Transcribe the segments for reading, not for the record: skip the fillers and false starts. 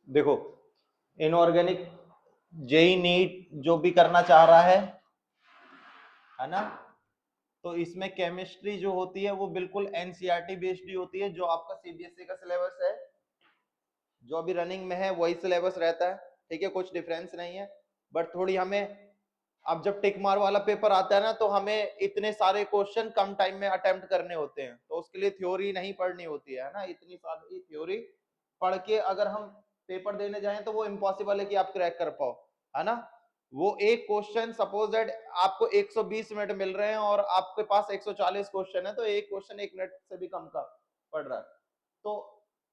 देखो, inorganic JEE NEET जो भी करना चाह रहा है ना, तो इसमें केमिस्ट्री जो होती है वो बिल्कुल एनसीईआरटी बेस्ड ही होती है। जो आपका सीबीएसई का सिलेबस है, जो अभी रनिंग में है, वही सिलेबस रहता है। ठीक है, कुछ डिफरेंस नहीं है, बट थोड़ी हमें, अब जब टिक मार वाला पेपर आता है ना, तो हमें इतने सारे क्वेश्चन कम टाइम में अटेम्प्ट करने होते हैं, तो उसके लिए थ्योरी नहीं पढ़नी होती है ना। इतनी सारी थ्योरी पढ़ के अगर हम पेपर देने जाएं तो वो इम्पॉसिबल है कि आप क्रैक कर पाओ, है ना। वो एक क्वेश्चन, सपोज दैट आपको 120 मिनट मिल रहे हैं और आपके पास 140 क्वेश्चन है, तो एक क्वेश्चन 1 मिनट से भी कम का पढ़ रहा है। तो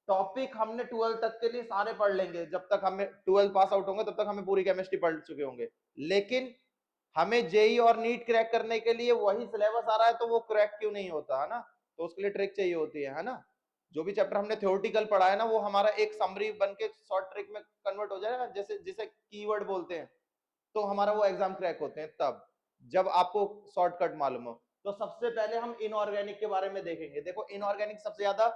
टॉपिक हमने 12 तक के लिए सारे पढ़ लेंगे, जब तक हमें 12 पास आउट होंगे तब तक हमें पूरी केमिस्ट्री पढ़ चुके होंगे। लेकिन हमें जेई और नीट क्रैक करने के लिए वही सिलेबस आ रहा है, तो वो क्रैक क्यों नहीं होता, है ना। तो उसके लिए ट्रिक चाहिए होती है ना। जो भी चैप्टर हमने थ्योरेटिकल पढ़ा है ना, वो हमारा एक समरी बन के शॉर्ट ट्रिक में कन्वर्ट हो जाएगा, जैसे जिसे कीवर्ड बोलते हैं, तो हमारा वो एग्जाम क्रैक होते हैं तब, जब आपको शॉर्टकट मालूम हो। तो सबसे पहले हम इनऑर्गेनिक के बारे में देखेंगे। देखो, इनऑर्गेनिक सबसे ज्यादा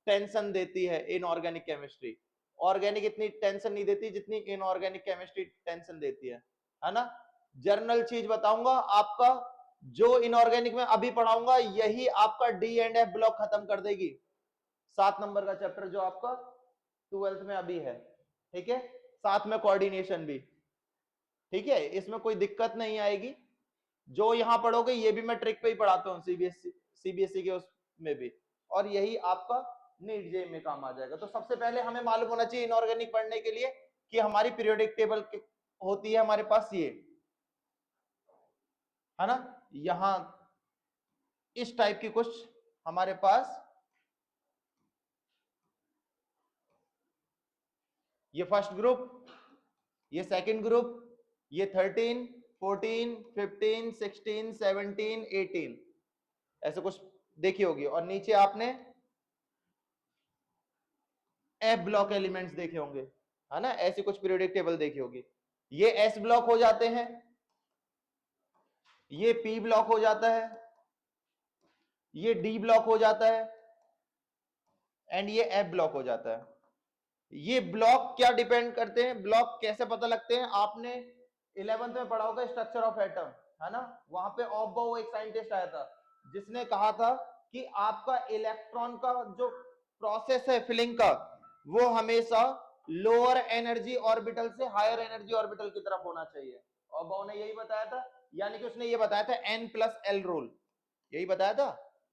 टेंशन देती है इनऑर्गेनिक केमिस्ट्री। ऑर्गेनिक इतनी टेंशन नहीं देती जितनी इनऑर्गेनिक केमिस्ट्री टेंशन देती है ना। जर्नल चीज बताऊंगा आपका, जो इनऑर्गेनिक में अभी पढ़ाऊंगा यही आपका डी एंड एफ ब्लॉक खत्म कर देगी। 7 नंबर का चैप्टर जो आपका 12th में अभी है, ठीक है, साथ में कोऑर्डिनेशन भी। ठीक है, इसमें कोई दिक्कत नहीं आएगी। जो यहां पढ़ोगे ये भी मैं ट्रिक पे ही पढ़ाता हूँ, सीबीएसई के उसमें भी, और यही आपका नीट जे में काम आ जाएगा। तो सबसे पहले हमें मालूम होना चाहिए इनऑर्गेनिक पढ़ने के लिए कि हमारी पीरियोडिक टेबल होती है हमारे पास ये, है ना। यहां इस टाइप की कुछ हमारे पास, ये फर्स्ट ग्रुप, ये सेकंड ग्रुप, ये 13, 14, 15, 16, 17, 18, ऐसे कुछ देखी होगी। और नीचे आपने एफ ब्लॉक एलिमेंट्स देखे होंगे, है ना, ऐसी कुछ पीरियोडिक टेबल देखी होगी। ये एस ब्लॉक हो जाते हैं, ये पी ब्लॉक हो जाता है, ये डी ब्लॉक हो जाता है, एंड ये एफ ब्लॉक हो जाता है। ये ब्लॉक क्या डिपेंड करते हैं, ब्लॉक कैसे पता लगते हैं, आपने 11th में पढ़ा होगा स्ट्रक्चर ऑफ एटम, है ना। वहां पे ऑफबाउ एक साइंटिस्ट आया था जिसने कहा था कि आपका इलेक्ट्रॉन का जो प्रोसेस है फिलिंग का, वो हमेशा लोअर एनर्जी ऑर्बिटल से हायर एनर्जी ऑर्बिटल की तरफ होना चाहिए। ऑफबाउ ने यही बताया था, यानी कि उसने ये बताया था n+l रूल, यही बताया था।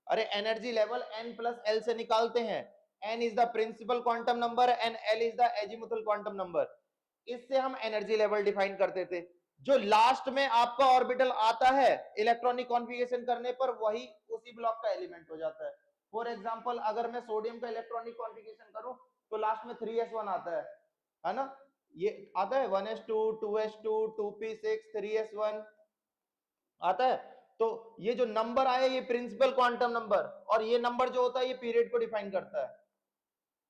अरे एनर्जी लेवल n+l से निकालते हैं, n is the principal quantum number and l is the azimuthal quantum number. इससे हम एनर्जी लेवल डिफाइन करते थे। जो लास्ट में आपका ऑर्बिटल आता है इलेक्ट्रॉनिक कॉन्फ़िगरेशन करने पर, वही उसी ब्लॉक का एलिमेंट हो जाता है। फॉर एग्जांपल, अगर मैं सोडियम का इलेक्ट्रॉनिक कॉन्फ़िगरेशन करूं तो लास्ट में 3s1 आता है ना। ये आता है 1s2, 2s2, 2p6, 3s1 आता है। तो ये जो नंबर आया ये प्रिंसिपल क्वांटम नंबर, और ये नंबर जो होता है ये पीरियड को डिफाइन करता है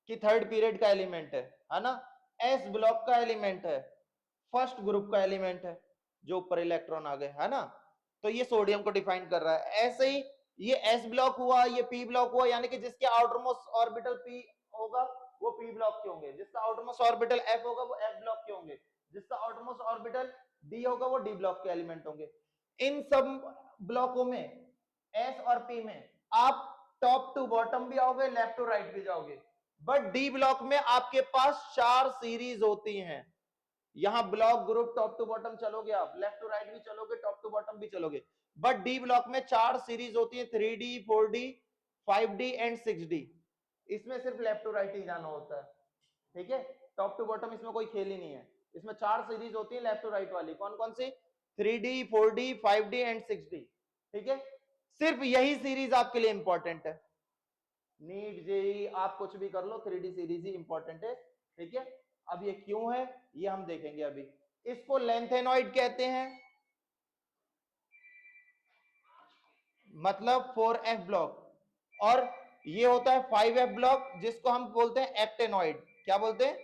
कि थर्ड पीरियड का एलिमेंट है ना। एस ब्लॉक का एलिमेंट है, फर्स्ट ग्रुप का एलिमेंट है, जो ऊपर इलेक्ट्रॉन आ गए, है ना। तो ये सोडियम को डिफाइन कर रहा है। ऐसे ही ये एस ब्लॉक हुआ, ये पी ब्लॉक हुआ, यानी कि जिसके आउटरमोस्ट ऑर्बिटल पी होगा वो पी ब्लॉक के होंगे, जिसका आउटरमोस्ट ऑर्बिटल एफ होगा वो एफ ब्लॉक के होंगे, जिसका आउटरमोस्ट ऑर्बिटल डी होगा वो डी ब्लॉक के एलिमेंट होंगे। इन सब ब्लॉकों में, एस और पी में, आप टॉप टू बॉटम भी आओगे, लेफ्ट टू राइट भी जाओगे। बट डी ब्लॉक में आपके पास 4 सीरीज होती हैं। यहां block group top to bottom चलोगे, आप लेफ्ट टू राइट भी चलोगे, टॉप टू बॉटम भी चलोगे। बट डी ब्लॉक में 4 सीरीज होती है, 3D, 4D, 5D and 6D। इसमें सिर्फ लेफ्ट टू राइट ही जाना होता है, ठीक है। टॉप टू बॉटम इसमें कोई खेल ही नहीं है। इसमें 4 सीरीज होती है लेफ्ट टू राइट वाली। कौन कौन सी? 3D, 4D, 5D and 6D, ठीक है। सिर्फ यही सीरीज आपके लिए इंपॉर्टेंट है। नीट जेई आप कुछ भी कर लो, 3D सीरीज ही इंपॉर्टेंट है, ठीक है। अब ये क्यों है ये हम देखेंगे अभी। इसको लेंथेनॉइड कहते हैं, मतलब 4F ब्लॉक। और ये होता है 5F ब्लॉक, जिसको हम बोलते हैं एक्टेनॉइड। क्या बोलते हैं?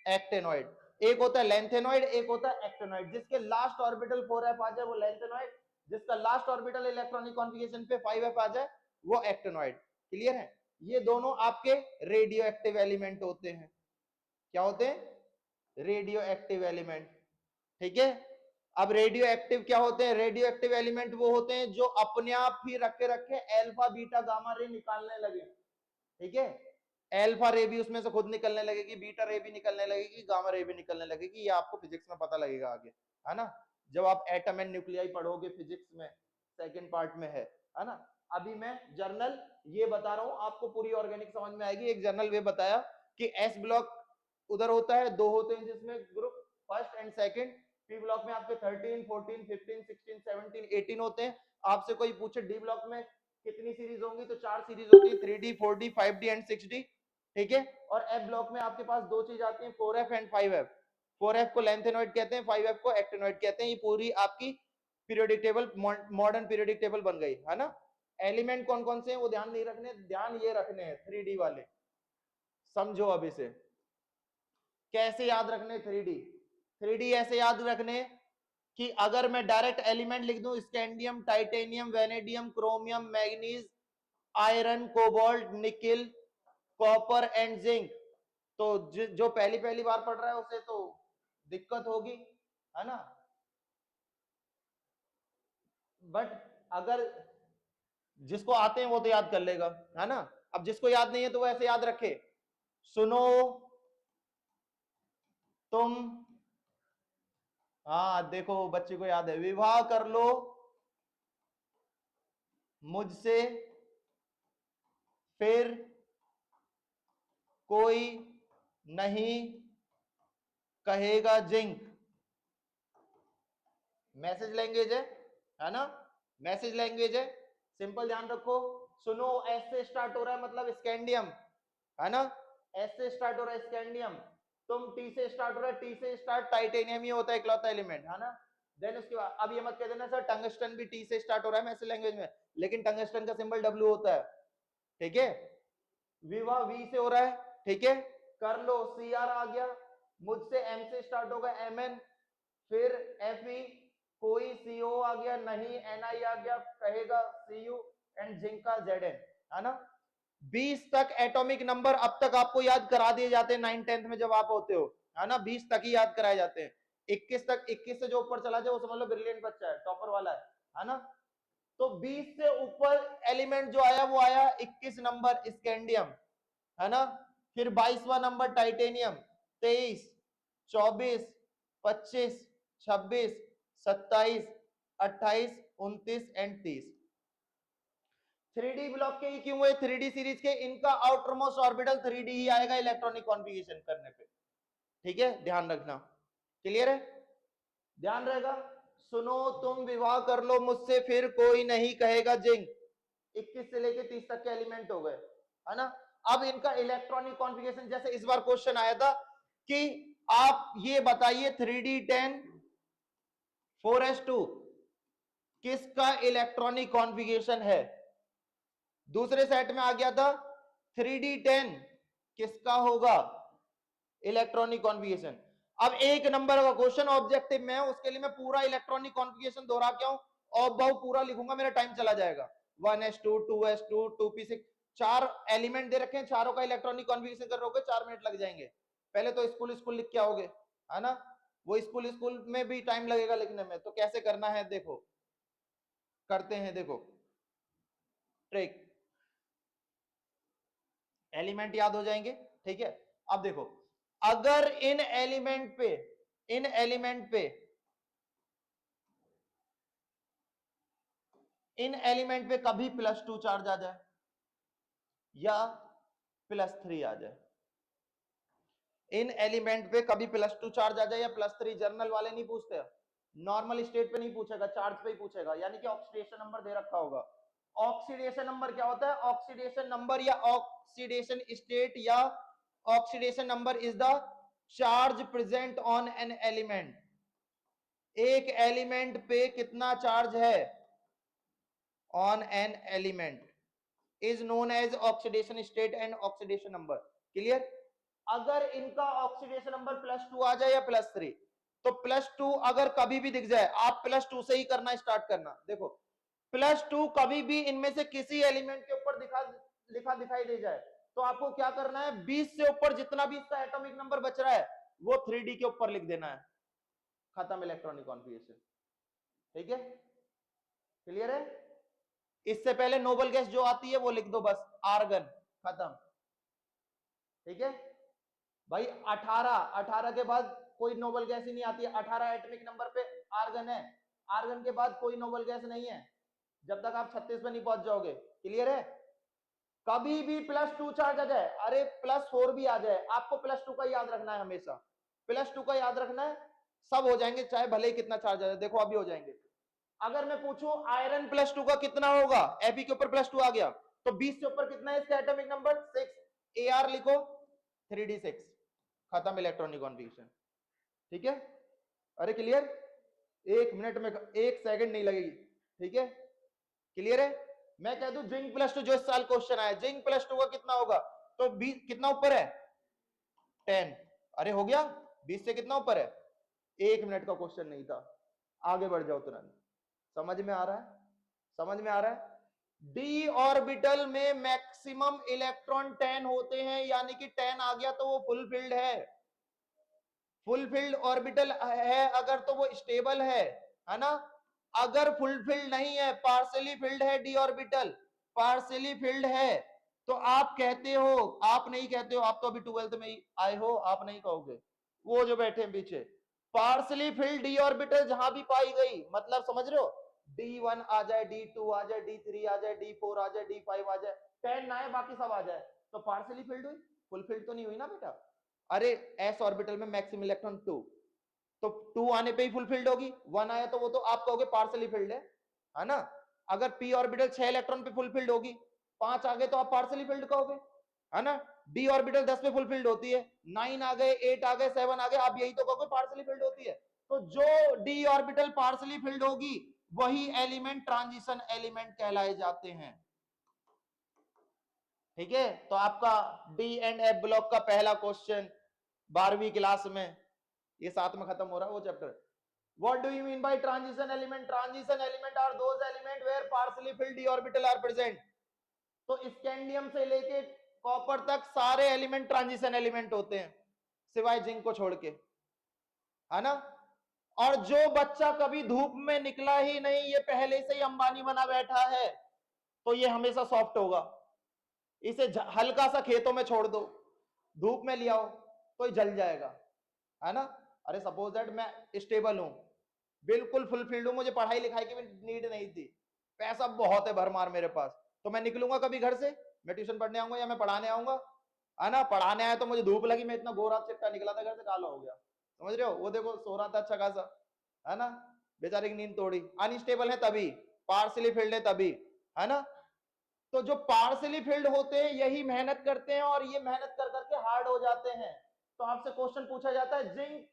एक्टेनॉइड। एक होता है लेंथेनॉइड, एक होता है एक्टेनॉइड। जिसके लास्ट ऑर्बिटल 4F आ जाए वो लेंथेनॉइड, जिसका लास्ट ऑर्बिटल इलेक्ट्रॉनिक कॉन्फ़िगरेशन पे 5F आ जाए वो एक्टेनॉइड। क्लियर है? ये दोनों आपके रेडियो एक्टिव एलिमेंट होते हैं, क्या होते हैं? Radio active element. ठीक है, अब रेडियो एक्टिव क्या होते हैं? रेडियो एक्टिव एलिमेंट वो होते हैं जो अपने आप ही रखे रखे अल्फा बीटा गामा रे निकालने लगे। ठीक है, अल्फा रे भी उसमें से खुद निकलने लगेगी, बीटा रे भी निकलने लगेगी, गामा रे भी निकलने लगेगी। ये आपको फिजिक्स में पता लगेगा आगे, है ना, जब आप एटम एंड न्यूक्लियाई पढ़ोगे फिजिक्स में, सेकंड पार्ट में है ना। अभी मैं जर्नल ये बता रहा हूं आपको, पूरी ऑर्गेनिक समझ में आएगी। एक जर्नल वे बताया कि एस ब्लॉक उधर होता है, दो होते हैं जिसमें group, first and second. P block में आपके 13, 14, 15, 16, 17, 18 होते हैं। आपसे कोई पूछे डी ब्लॉक में कितनी सीरीज होंगी, तो 4 सीरीज होती है, 3D, 4D, 5D and 6D। ठीक है, और एफ ब्लॉक में आपके पास दो चीज आती है, 4F एंड 5F। 4F को लेंथेनॉइड कहते हैं, 5F को एक्टिनॉइड कहते हैं। ये पूरी आपकी periodic table, modern periodic table बन गई, है ना। एलिमेंट कौन कौन से हैं वो ध्यान नहीं रखने, ध्यान ये रखने हैं 3D वाले। समझो अब इसे कैसे याद रखने। 3D ऐसे याद रखने कि अगर मैं डायरेक्ट एलिमेंट लिख दूं, scandium, titanium, vanadium, chromium, manganese, iron, cobalt, nickel, copper and zinc, तो जो पहली पहली बार पढ़ रहा है उसे तो दिक्कत होगी, है ना। बट अगर जिसको आते हैं वो तो याद कर लेगा, है ना। अब जिसको याद नहीं है तो वो ऐसे याद रखे, सुनो तुम, हाँ देखो बच्चे को याद है, विवाह कर लो मुझसे फिर कोई नहीं कहेगा जिंक। मैसेज लैंग्वेज है ना, मैसेज लैंग्वेज है। सिंपल ध्यान रखो, सुनो एस से स्टार्ट हो रहा है मतलब स्कैंडियम, है ना, एस से स्टार्ट हो रहा है स्कैंडियम। तुम टी से स्टार्ट हो रहा है, टी से स्टार्ट टाइटेनियम ही होता है इकलौता एलिमेंट, है ना। देन उसके बाद अब ये मत कह देना सर टंगस्टन भी टी से स्टार्ट हो रहा है मैसेज लैंग्वेज में, लेकिन टंगस्टन का सिंबल डब्ल्यू होता है। ठीक है, विवाह वी से हो रहा है, ठीक है, कर लो सी आर आ गया, मुझसे एम से स्टार्ट होगा एम एन, फिर एफ ई, कोई सीओ आ गया, नहीं एन आई आ गया, कहेगा सी यू, एंड जिंक का जेड एन, है ना। 20 तक एटॉमिक नंबर अब तक आपको याद करा दिए जाते हैं 9th 10th में जब आप होते हो, है ना। 20 तक ही याद कराए जाते हैं। 21 तक, 21 से जो ऊपर चला जाए वो समझ लो ब्रिलियंट बच्चा है, टॉपर वाला है ना। तो 20 से ऊपर एलिमेंट जो आया वो आया 21 नंबर स्कैंडियम, है ना। फिर 22वां number titanium, 23, 24, 25, 26, 27, 28, 29 and 30। 3D block के ही क्यों हुए? 3D सीरीज के इनका आउटरमोस्ट ऑर्बिटल 3D ही आएगा इलेक्ट्रॉनिक कॉन्फ़िगरेशन करने पे। ठीक है, ध्यान रखना, क्लियर है, ध्यान रहेगा। सुनो तुम विवाह कर लो मुझसे फिर कोई नहीं कहेगा जिंक। 21 से लेके 30 तक के एलिमेंट हो गए, है ना। अब इनका इलेक्ट्रॉनिक कॉन्फ़िगरेशन, जैसे इस बार क्वेश्चन आया था कि आप ये बताइए 3D10 4s2 किसका इलेक्ट्रॉनिक कॉन्फ़िगरेशन है। दूसरे सेट में आ गया था 3D10 किसका होगा इलेक्ट्रॉनिक कॉन्फ़िगरेशन। अब एक नंबर का क्वेश्चन ऑब्जेक्टिव में है, उसके लिए मैं पूरा इलेक्ट्रॉनिक कॉन्फ़िगरेशन दोहरा के आऊं और बहु पूरा लिखूंगा, मेरा टाइम चला जाएगा। 1s2 2s2 2p6, 4 एलिमेंट दे रखे हैं, चारों का इलेक्ट्रॉनिक कॉन्फ़िगरेशन कर रहोगे 4 मिनट लग जाएंगे। पहले तो स्कूल लिख के आओगे, है ना। वो स्कूल में भी टाइम लगेगा लिखने में, तो कैसे करना है देखो, करते हैं, देखो ट्रिक, एलिमेंट याद हो जाएंगे। ठीक है, अब देखो, अगर इन एलिमेंट पे इन एलिमेंट पे इन एलिमेंट पे कभी +2 चार्ज आ जाए या +3 आ जाए, इन एलिमेंट पे कभी +2 चार्ज आ जाए या +3, जर्नल वाले नहीं पूछते, नॉर्मल स्टेट पे नहीं पूछेगा, चार्ज पे ही पूछेगा, यानी कि ऑक्सीडेशन नंबर दे रखा होगा। ऑक्सीडेशन नंबर क्या होता है? ऑक्सीडेशन नंबर या ऑक्सीडेशन स्टेट या oxidation number is the charge present on an element. एक एलिमेंट पे कितना चार्ज है on an element is known as oxidation state and oxidation number. Clear? अगर इनका ऑक्सीडेशन नंबर +2 आ जाए या +3, तो +2 अगर कभी भी दिख जाए, आप +2 से ही करना स्टार्ट करना। देखो +2 कभी भी इनमें से किसी एलिमेंट के ऊपर लिखा दिखाई दे जाए, तो आपको क्या करना है, 20 से ऊपर जितना भी इसका एटॉमिक नंबर बच रहा है वो 3D के ऊपर लिख देना है, खत्म इलेक्ट्रॉनिक कॉन्फ़िगरेशन। ठीक है, क्लियर है? इससे पहले नोबल गैस जो आती है वो लिख दो बस, आर्गन, खत्म। ठीक है भाई, 18 के बाद कोई नोबल गैस ही नहीं आती है, 18 एटॉमिक नंबर पे आर्गन है, आर्गन के बाद कोई नोबल गैस नहीं है जब तक आप 36 पे नहीं पहुंच जाओगे। क्लियर है? कभी भी +2 चार्ज आ जाए, अरे +4 भी आ जाए, आपको +2 का याद रखना है, हमेशा +2 का याद रखना है, सब हो जाएंगे चाहे भले ही कितना चार्ज आ जाए। देखो अभी हो जाएंगे। अगर मैं पूछूं आयरन +2 का कितना होगा, Fe के ऊपर +2 आ गया तो 20 से ऊपर कितना है इसका एटॉमिक नंबर, 6, Ar लिखो 3d6, खत्म इलेक्ट्रॉनिक कॉन्फ़िगरेशन। ठीक है, अरे क्लियर? 1 मिनट में 1 सेकंड नहीं लगेगी। ठीक है, क्लियर है? मैं कह दूं जिंक +2 जो इस साल क्वेश्चन आया, जिंक +2 का कितना होगा, तो 20 कितना ऊपर है, 10, अरे हो गया, 20 से कितना ऊपर है, 1 मिनट का क्वेश्चन नहीं था, आगे बढ़ जाओ तुरंत। समझ में आ रहा है? समझ में आ रहा है? डी ऑर्बिटल में मैक्सिमम इलेक्ट्रॉन 10 होते हैं, यानी कि 10 आ गया तो वो फुलफिल्ड है, फुलफिल्ड ऑर्बिटल है अगर तो वो स्टेबल है ना? अगर फुलफिल्ड नहीं है, पार्शियली फिल्ड है डी ऑर्बिटल, पार्शियली फिल्ड है, तो आप कहते हो, आप नहीं कहते हो, आप तो अभी 12th में ही आए हो, आप नहीं कहोगे, वो जो बैठे हैं पीछे, पार्शियली फिल्ड डी ऑर्बिटल जहां भी पाई गई, मतलब समझ रहे हो, D1 आ जाए, D2 आ जाए, D3 आ जाए, D4 आ जाए, D5 आ जाए, 10 ना आए बाकी सब आ जाए, तो पार्शियली फिल्ड हुई, फुलफिल्ड तो नहीं हुई ना बेटा। अरे एस ऑर्बिटल में मैक्सिमम इलेक्ट्रॉन 2, तो 2 आने पे ही फुलफिल्ड होगी, 1 आया तो वो तो आप कहोगे पार्शियली फिल्ड है ना? अगर पी ऑर्बिटल 6 इलेक्ट्रॉन पे फुलफिल्ड होगी, 5 आ गए तो आप पार्शियली फिल्ड कहोगे, है ना? डी ऑर्बिटल 10 पे फुलफिल्ड होती है, 9 आ गए, 8 आ गए, 7 आ गए, आप यही तो कहोगे पार्शियली फिल्ड होती है। तो जो डी ऑर्बिटल पार्शियली फिल्ड होगी वही एलिमेंट ट्रांजिशन एलिमेंट कहलाए जाते हैं। ठीक है, तो आपका डी एंड एफ ब्लॉक का पहला क्वेश्चन 12वीं क्लास में, ये 7 में खत्म हो रहा है वो chapter. What do you mean by transition element? Transition element are those element where partially filled d orbital are present. तो स्कैंडियम से लेके कॉपर तक सारे एलिमेंट ट्रांजिशन एलिमेंट होते हैं सिवाय जिंक को छोड़ के, है ना? और जो बच्चा कभी धूप में निकला ही नहीं, ये पहले से ही अंबानी बना बैठा है, तो ये हमेशा सॉफ्ट होगा। इसे हल्का सा खेतों में छोड़ दो, धूप में ले आओ तो जल जाएगा, है ना? अरे सपोज दैट मैं स्टेबल हूं, बिल्कुल फुलफिल्ड हूं, मुझे पढ़ाई लिखाई की भी नीड नहीं थी, पैसा बहुत है भरमार मेरे पास, तो मैं निकलूंगा कभी घर से, मैं ट्यूशन पढ़ने आऊंगा या मैं पढ़ाने आऊंगा, है ना? पढ़ाने आया तो मुझे धूप लगी, मैं इतना गोरा चिट्टा निकला था घर से, काला हो गया, समझ रहे हो? वो देखो सो रहा था अच्छा खासा, है ना? बेचारे की नींद तोड़ी। अनस्टेबल है तभी, पार्शियली फिल्ड है तभी, है ना? तो जो पार्शियली फिल्ड होते हैं यही मेहनत करते हैं और ये मेहनत कर करके हार्ड हो जाते हैं। तो आपसे क्वेश्चन पूछा जाता है, zinc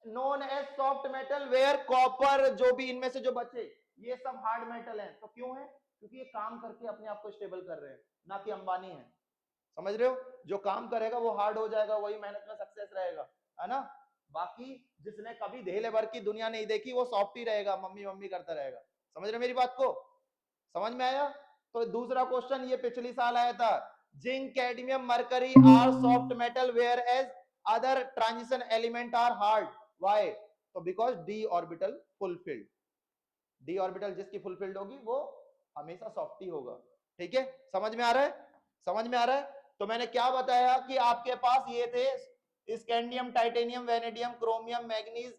known as soft metal where copper, जो भी इनमें से जो बचे ये सब हार्ड मेटल हैं, तो क्यों है? क्योंकि ये काम करके अपने आप को स्टेबल कर रहे हैं, ना कि अंबानी है, समझ रहे हो? जो काम करेगा वो हार्ड हो जाएगा, वही मेहनत में सक्सेस रहेगा, है ना? बाकी जिसने कभी धेले भर की दुनिया नहीं देखी वो सॉफ्ट ही रहेगा, मम्मी मम्मी करता रहेगा। समझ रहे मेरी बात को? समझ में आया? तो दूसरा क्वेश्चन ये पिछली साल आया था, zinc cadmium mercury are soft metal whereas other transition element are hard, why? तो because D orbital fulfilled, D orbital जिसकी फुलफिल्ड होगी वो हमेशा सॉफ्ट ही होगा। ठीक है, समझ में आ रहा है? समझ में आ रहा है? तो मैंने क्या बताया कि आपके पास ये थे scandium, titanium, vanadium, chromium, manganese,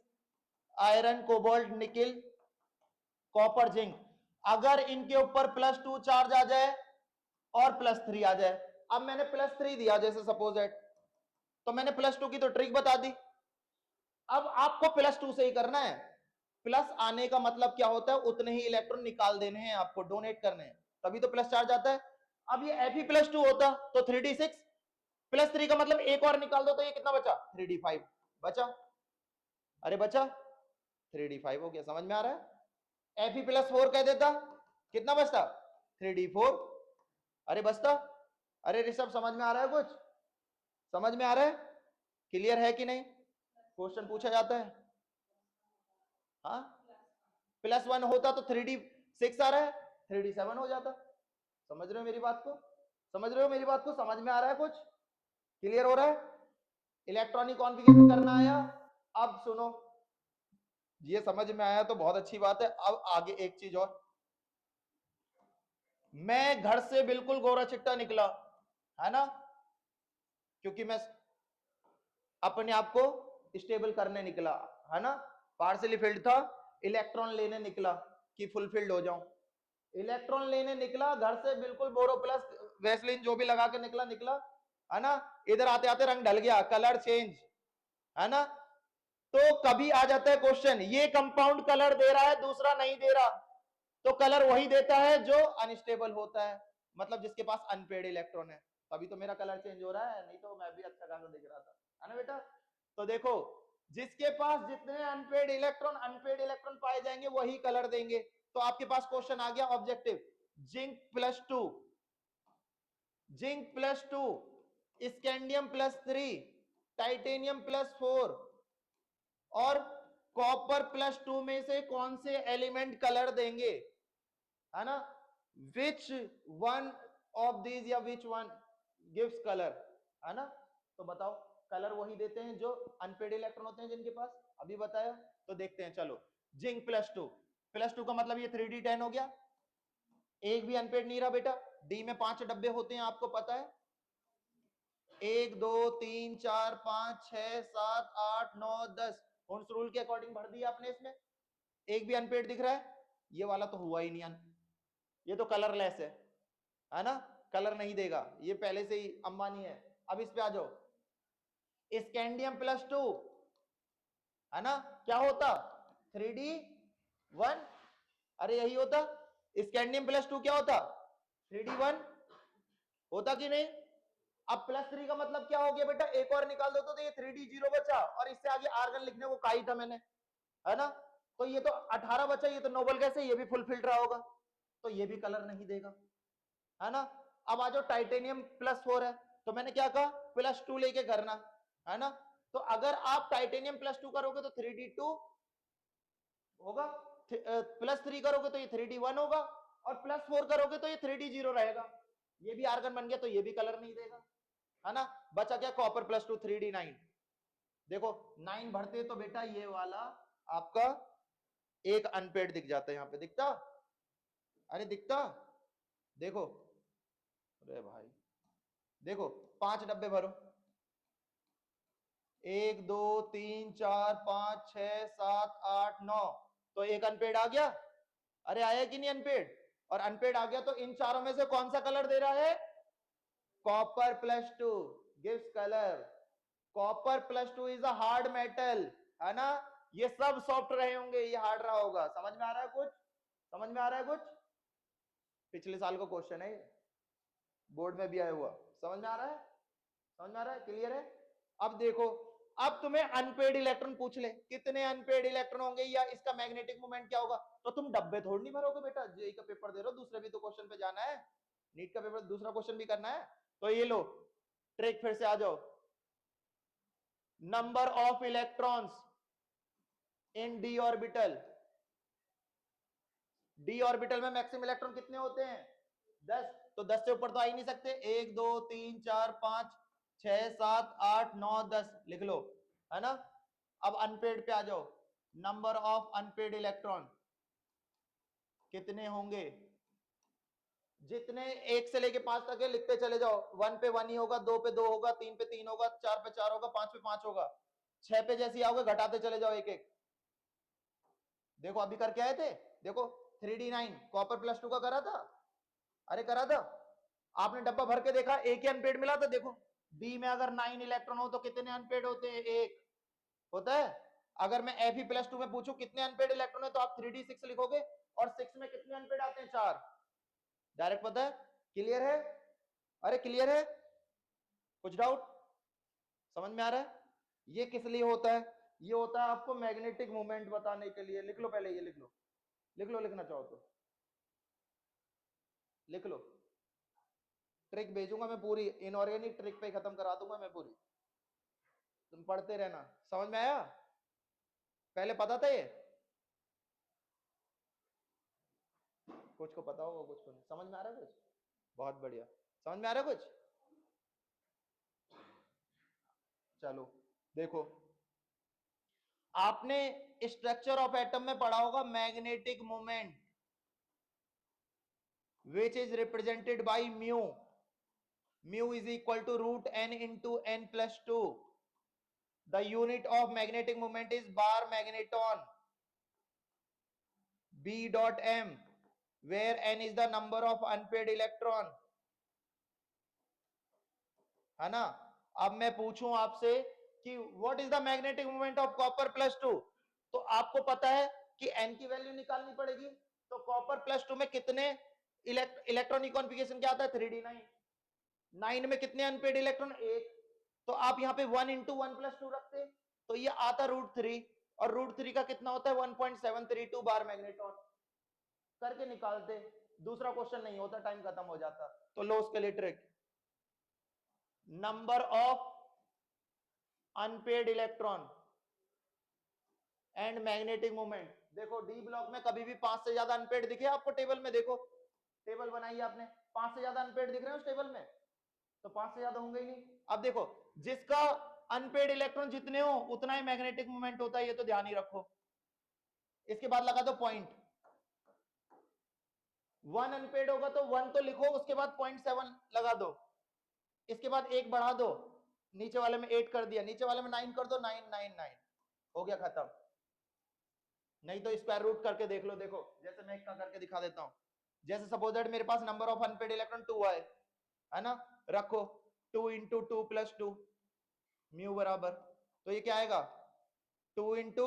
iron, cobalt, nickel, copper, zinc. अगर इनके ऊपर +2 चार्ज आ जाए और +3 आ जाए, अब मैंने +3 दिया जैसे सपोज दैट, तो मैंने +2 की तो ट्रिक बता दी, अब आपको +2 से ही करना है। प्लस आने का मतलब क्या होता है, उतने ही इलेक्ट्रॉन निकाल देने हैं आपको, डोनेट करने हैं, तभी तो प्लस चार्ज आता है। अब ये Fe+2 होता तो 3d6, +3 का मतलब एक और निकाल दो तो ये कितना बचा, 3d5 बचा, अरे बचा 3d5 हो गया। समझ में आ रहा है? Fe+4 कह देता कितना बचता, 3d4, अरे बचता। अरे ऋषभ समझ में आ रहा है कुछ? समझ में आ रहा है? क्लियर है कि नहीं? क्वेश्चन पूछा जाता है, हाँ +1 होता तो 3d6 आ रहा है, 3d7 हो जाता। समझ रहे हो मेरी बात को? समझ रहे हो मेरी बात को? समझ में आ रहा है कुछ? क्लियर हो रहा है? इलेक्ट्रॉनिक कॉन्फ़िगरेशन करना आया? अब सुनो, ये समझ में आया तो बहुत अच्छी बात है। अब आगे एक चीज और, मैं घर से बिल्कुल गोरा चिट्टा निकला, है ना, क्योंकि मैं अपने आप को स्टेबल करने निकला, है ना, पार्शियली फिल्ड था, इलेक्ट्रॉन लेने निकला कि फुलफिल्ड हो जाऊं। इलेक्ट्रॉन लेने निकला घर से बिल्कुल बोरो प्लस वैसलीन जो भी लगा के निकला निकला, है ना, इधर आते आते रंग ढल गया, कलर चेंज, है ना। तो कभी आ जाता है क्वेश्चन, ये कंपाउंड कलर दे रहा है दूसरा नहीं दे रहा, तो कलर वही देता है जो अनस्टेबल होता है, मतलब जिसके पास अनपेड इलेक्ट्रॉन है, तभी तो मेरा कलर चेंज हो रहा है, नहीं तो मैं भी अच्छा खासा दिख रहा था, है ना बेटा। तो देखो, जिसके पास जितने अनपेड इलेक्ट्रॉन पाए जाएंगे वही कलर देंगे। तो आपके पास क्वेश्चन आ गया ऑब्जेक्टिव, जिंक+2, जिंक+2, स्कैंडियम+3, टाइटेनियम+4 और कॉपर+2 में से कौन से एलिमेंट कलर देंगे, है ना, विच वन ऑफ दीज या विच वन गिव्स कलर, है ना। तो बताओ, कलर वही देते हैं जो अनपेड इलेक्ट्रॉन होते हैं जिनके पास, अभी बताया। तो देखते हैं, चलो, जिंक+2 का मतलब ये 3D10 हो गया, एक भी अनपेड नहीं रहा बेटा। डी में 5 डब्बे होते हैं, आपको पता है, 1 2 3 4 5 6 7 8 9 10, उन रूल के अकॉर्डिंग भर दिया आपने इसमें, एक भी अनपेड दिख रहा है, ये वाला तो हुआ ही नहीं, ये तो कलरलेस है ना, कलर नहीं देगा, ये पहले से ही अंबानी है। अब इस पे आ जाओ, स्कैंडियम+2, है ना, क्या होता, 3D1, अरे यही होता, स्कैंडियम+2 क्या होता, 3D1 होता कि नहीं। अब +3 का मतलब क्या हो गया बेटा, एक और निकाल दो तो ये 3D0 बचा, और इससे आगे आर्गन लिखने को कहा ही था मैंने, है ना। तो ये तो 18 बचा, ये तो नोबल गैस है, ये भी फुलफिल्ड रहा होगा, तो ये भी कलर नहीं देगा, है ना। अब आ जाओ, टाइटेनियम+4 है, तो मैंने क्या कहा, +2 लेके करना, है ना। तो अगर आप टाइटेनियम+2 करोगे तो 3D2 होगा, +3 करोगे तो ये 3D1 होगा, और +4 करोगे तो ये 3D0 रहेगा, ये भी आर्गन बन गया, तो ये भी कलर नहीं देगा, है ना। बचा क्या, कॉपर+2 3D9, देखो 9 भरते तो बेटा ये वाला आपका एक अनपेड दिख जाता है, यहां पे दिखता, अरे दिखता, देखो, अरे भाई देखो, 5 डब्बे भरो, 1 2 3 4 5 6 7 8 9, तो एक अनपेड आ गया, अरे आया कि नहीं अनपेड, और अनपेड आ गया तो इन चारों में से कौन सा कलर दे रहा है, copper gives colour, copper is a hard metal, है ना। ये सब सॉफ्ट रहे होंगे, ये हार्ड रहा होगा, समझ में आ रहा है कुछ, समझ में आ रहा है कुछ, पिछले साल का क्वेश्चन है, बोर्ड में भी आया हुआ, समझ में आ रहा है, समझ में आ रहा है, क्लियर है। अब देखो, अब तुम्हें अनपेड इलेक्ट्रॉन पूछ ले, कितने अनपेड इलेक्ट्रॉन होंगे या इसका मैग्नेटिक मोमेंट क्या होगा, तो तुम डब्बे थोड़ी नहीं भरोगे बेटा, जेई का पेपर दे रहे हो, दूसरे भी तो क्वेश्चन पे जाना है, नीट का पेपर दूसरा क्वेश्चन भी करना है। तो ये लो ट्रिक, फिर से आ जाओ, number of electrons in D orbital, D orbital में मैक्सिमम इलेक्ट्रॉन कितने होते हैं, 10, तो 10 से ऊपर तो आ ही नहीं सकते, 1 2 3 4 5 6 7 8 9 10 लिख लो, है ना। अब अनपेड पे आ जाओ, नंबर ऑफ अनपेड इलेक्ट्रॉन कितने होंगे, जितने 1 से लेके 5 तक है लिखते चले जाओ, 1 पे 1 ही होगा, 2 पे 2 होगा, 3 पे 3 होगा, 4 पे 4 होगा, 5 पे 5 होगा, 6 पे जैसे आओगे घटाते चले जाओ एक एक। देखो अभी करके आए थे, देखो 3D9 कॉपर+2 का करा था, अरे करा था, आपने डब्बा भर के देखा, एक ही अनपेड मिला था, देखो बी में अगर 9 इलेक्ट्रॉन हो तो कितने अनपेड होते हैं, एक होता है। अगर मैं Fe+2 में पूछूं कितने अनपेड इलेक्ट्रॉन है, तो आप 3D6 लिखोगे, और 6 में कितने अनपेड आते हैं, 4, डायरेक्ट पता है, क्लियर है, अरे क्लियर है, कुछ डाउट, समझ में आ रहा है। ये किस लिए होता है, ये होता है आपको मैग्नेटिक मोमेंट बताने के लिए, लिख लो पहले, ये लिख लो, लिख लो, लिखना चाहो तो लिख लो, ट्रिक भेजूंगा मैं पूरी, इनऑर्गेनिक ट्रिक पे खत्म करा दूंगा मैं पूरी, तुम पढ़ते रहना, समझ में आया, पहले पता था ये, कुछ को पता होगा कुछ को नहीं, समझ में आ रहा है कुछ, बहुत बढ़िया। समझ में आ रहा है कुछ? चलो देखो, आपने स्ट्रक्चर ऑफ एटम में पढ़ा होगा magnetic moment which is represented by mu. Mu is equal to root n into n plus two. The unit of magnetic moment is Bohr magneton B dot M, where N is the number of unpaired electron. है ना? अब मैं पूछूं आपसे कि what is the magnetic moment of copper plus two, तो आपको पता है कि N की वैल्यू निकालनी पड़ेगी. तो कॉपर प्लस टू में कितने इलेक्ट्रॉनिक कॉन्फ़िगरेशन क्या आता है? 3D9. 9 में कितने अनपेड इलेक्ट्रॉन? एक. तो आप यहां पे 1 इंटू 1 प्लस टू रखते तो ये आता √3, और √3 का कितना होता है? 1.732 बार मैग्नेटॉन. करके निकालते. दूसरा क्वेश्चन नहीं होता, टाइम खत्म हो जाता. तो लो उसके लिए trick. Number of unpaired electron and magnetic moment. देखो डी ब्लॉक में कभी भी 5 से ज्यादा अनपेड दिखे आपको टेबल में? देखो टेबल बनाई आपने, 5 से ज्यादा अनपेड दिख रहे हैं उस टेबल में? तो 5 से ज्यादा होंगे ही नहीं. अब देखो, जिसका अनपेड इलेक्ट्रॉन जितने हो उतना ही मैग्नेटिक मोमेंट होता है, ये तो ध्यान ही रखो. इसके बाद लगा दो पॉइंट. 1 अनपेड होगा तो 1 तो लिखो, उसके बाद 0.7 लगा दो. इसके बाद 1 बढ़ा दो, नीचे वाले में 8 कर दिया, नीचे वाले में 9 कर दो, 999 हो गया, खत्म. नहीं तो स्क्वायर रूट करके देख लो. देखो जैसे मैं इसका करके दिखा देता हूं. जैसे सपोज मेरे पास नंबर ऑफ अनपेड इलेक्ट्रॉन 2 है ना, रखो 2 इंटू 2 प्लस 2 म्यू बराबर, तो ये क्या आएगा? 2 इंटू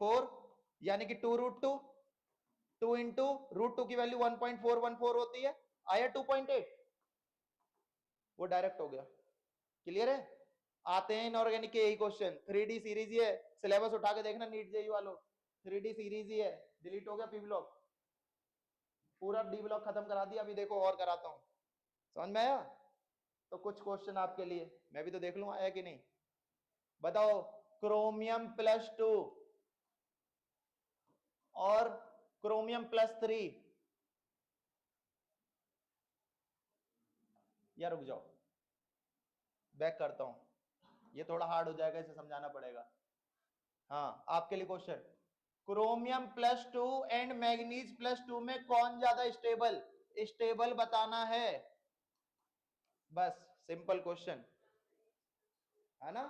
4 यानी कि 2 √2. 2 इंटू √2 की वैल्यू 1.414 होती है, आया 2.8. वो डायरेक्ट हो गया. क्लियर है? आते हैं इनऑर्गेनिक के यही क्वेश्चन. 3D सीरीज ही है, सिलेबस उठा के देखना नीट जेई वालों. 3D सीरीज ही है. डिलीट हो गया पी ब्लॉक, पूरा डी ब्लॉक खत्म करा दिया. अभी देखो और कराता हूं. समझ में आया? तो कुछ क्वेश्चन आपके लिए, मैं भी तो देख लूं आया कि नहीं. बताओ, क्रोमियम +2 और क्रोमियम +3. या रुक जाओ, बैक करता हूं, ये थोड़ा हार्ड हो जाएगा, इसे समझाना पड़ेगा. हाँ आपके लिए क्वेश्चन, क्रोमियम +2 एंड मैग्नीज +2 में कौन ज्यादा स्टेबल? स्टेबल बताना है, बस सिंपल क्वेश्चन है ना.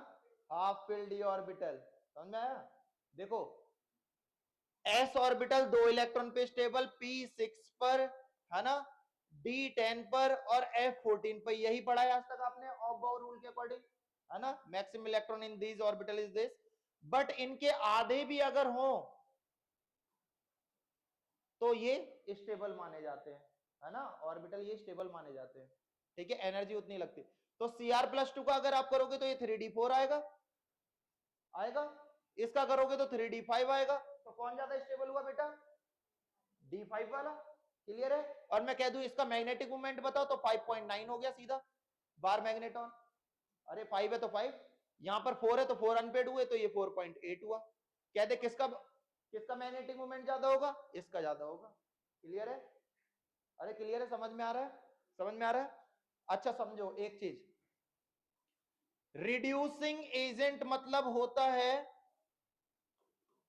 हाफ फिल्ड डी ऑर्बिटल, समझ में आया? देखो s ऑर्बिटल 2 इलेक्ट्रॉन पे स्टेबल, p6 पर है ना, d10 पर और f14 पर. यही पढ़ा है आज तक आपने ऑफ-बाउ रूल के अकॉर्डिंग, है ना. Maximum electron in this orbital is this. But इनके आधे भी अगर हो तो ये स्टेबल माने जाते हैं, है ना. ऑर्बिटल ये स्टेबल माने जाते हैं. ठीक है, एनर्जी उतनी लगती. तो Cr+2 का अगर आप करोगे तो ये 3d4 आएगा. इसका करोगे तो 3d5 आएगा. तो कौन ज्यादा स्टेबल हुआ बेटा? d5 वाला. क्लियर है? और मैं कह दूं इसका मैग्नेटिक मोमेंट बताओ तो 5.9 हो गया सीधा बार मैग्नेटॉन. अरे 5 है तो 5, यहां पर 4 है तो 4 अनपेड हुए तो ये 4.8 हुआ. कह दे किसका किसका मैग्नेटिक मोमेंट ज्यादा होगा? इसका ज्यादा होगा. क्लियर है? अरे क्लियर है? समझ में आ रहा है? समझ में आ रहा है? अच्छा समझो एक चीज, रिड्यूसिंग एजेंट मतलब होता है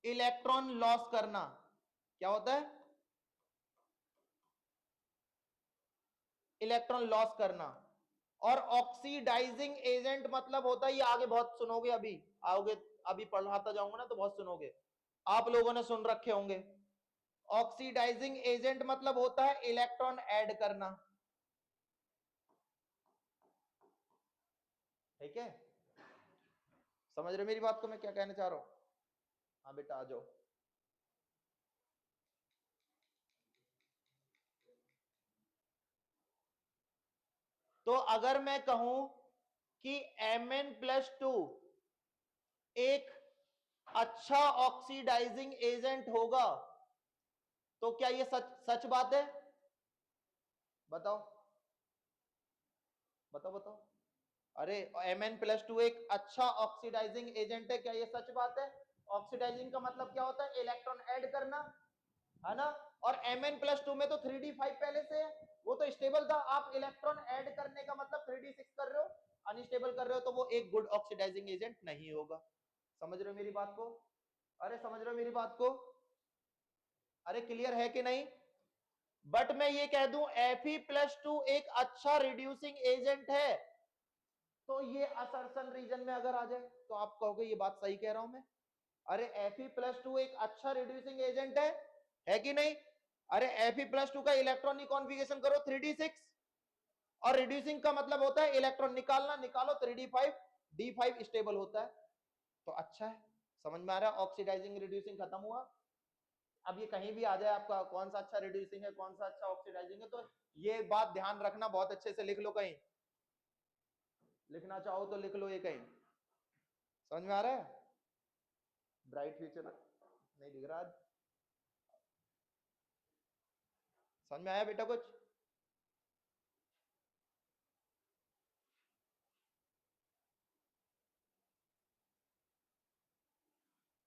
इलेक्ट्रॉन लॉस करना. क्या होता है? इलेक्ट्रॉन लॉस करना. और ऑक्सीडाइजिंग एजेंट मतलब होता है, ये आगे बहुत सुनोगे, अभी आओगे, अभी पढ़ाता जाऊंगा ना तो बहुत सुनोगे, आप लोगों ने सुन रखे होंगे. ऑक्सीडाइजिंग एजेंट मतलब होता है इलेक्ट्रॉन ऐड करना. ठीक है? समझ रहे मेरी बात को, मैं क्या कहना चाह रहा हूं? हाँ बेटा आ जाओ. तो अगर मैं कहूं कि Mn+2 एक अच्छा ऑक्सीडाइजिंग एजेंट होगा, तो क्या ये सच सच बात है? बताओ बताओ बताओ. अरे Mn+2 एक अच्छा ऑक्सीडाइजिंग एजेंट है, क्या ये सच बात है? ऑक्सीडाइजिंग का मतलब क्या होता है? इलेक्ट्रॉन ऐड करना, है ना. और Mn+2 में तो 3d5 पहले से है, वो तो स्टेबल था। आप इलेक्ट्रॉन ऐड करने का मतलब 3d6 कर रहे हो, अनस्टेबल कर रहे हो, तो वो एक गुड ऑक्सीडाइजिंग एजेंट नहीं होगा। समझ रहे हो मेरी बात को? अरे समझ रहे हो मेरी बात को? अरे क्लियर है कि नहीं? बट मैं ये कह दूं Fe+2 एक अच्छा रिड्यूसिंग एजेंट है, तो ये असर्शन रीजन में अगर आ जाए तो आप कहोगे ये बात सही कह रहा हूं मैं। अरे Fe+2 एक अच्छा रिड्यूसिंग एजेंट है कि नहीं? अरे Fe+2 का इलेक्ट्रॉनिक कॉन्फ़िगरेशन करो 3d6, और रिड्यूसिंग का मतलब होता है इलेक्ट्रॉन निकालना, निकालो 3d5, d5 स्टेबल होता है, तो अच्छा है। समझ में आ रहा है? ऑक्सीडाइजिंग रिड्यूसिंग खत्म हुआ। अब ये कहीं भी आ जाए आपका कौन सा अच्छा रिड्यूसिंग है, कौन सा अच्छा ऑक्सीडाइजिंग है, तो ये बात ध्यान रखना, बहुत अच्छे से लिख लो, कहीं लिखना चाहो तो लिख लो ये कहीं। समझ में आ रहा है? ब्राइट फ्यूचर नहीं दिख रहा आज। समझ में आया बेटा कुछ?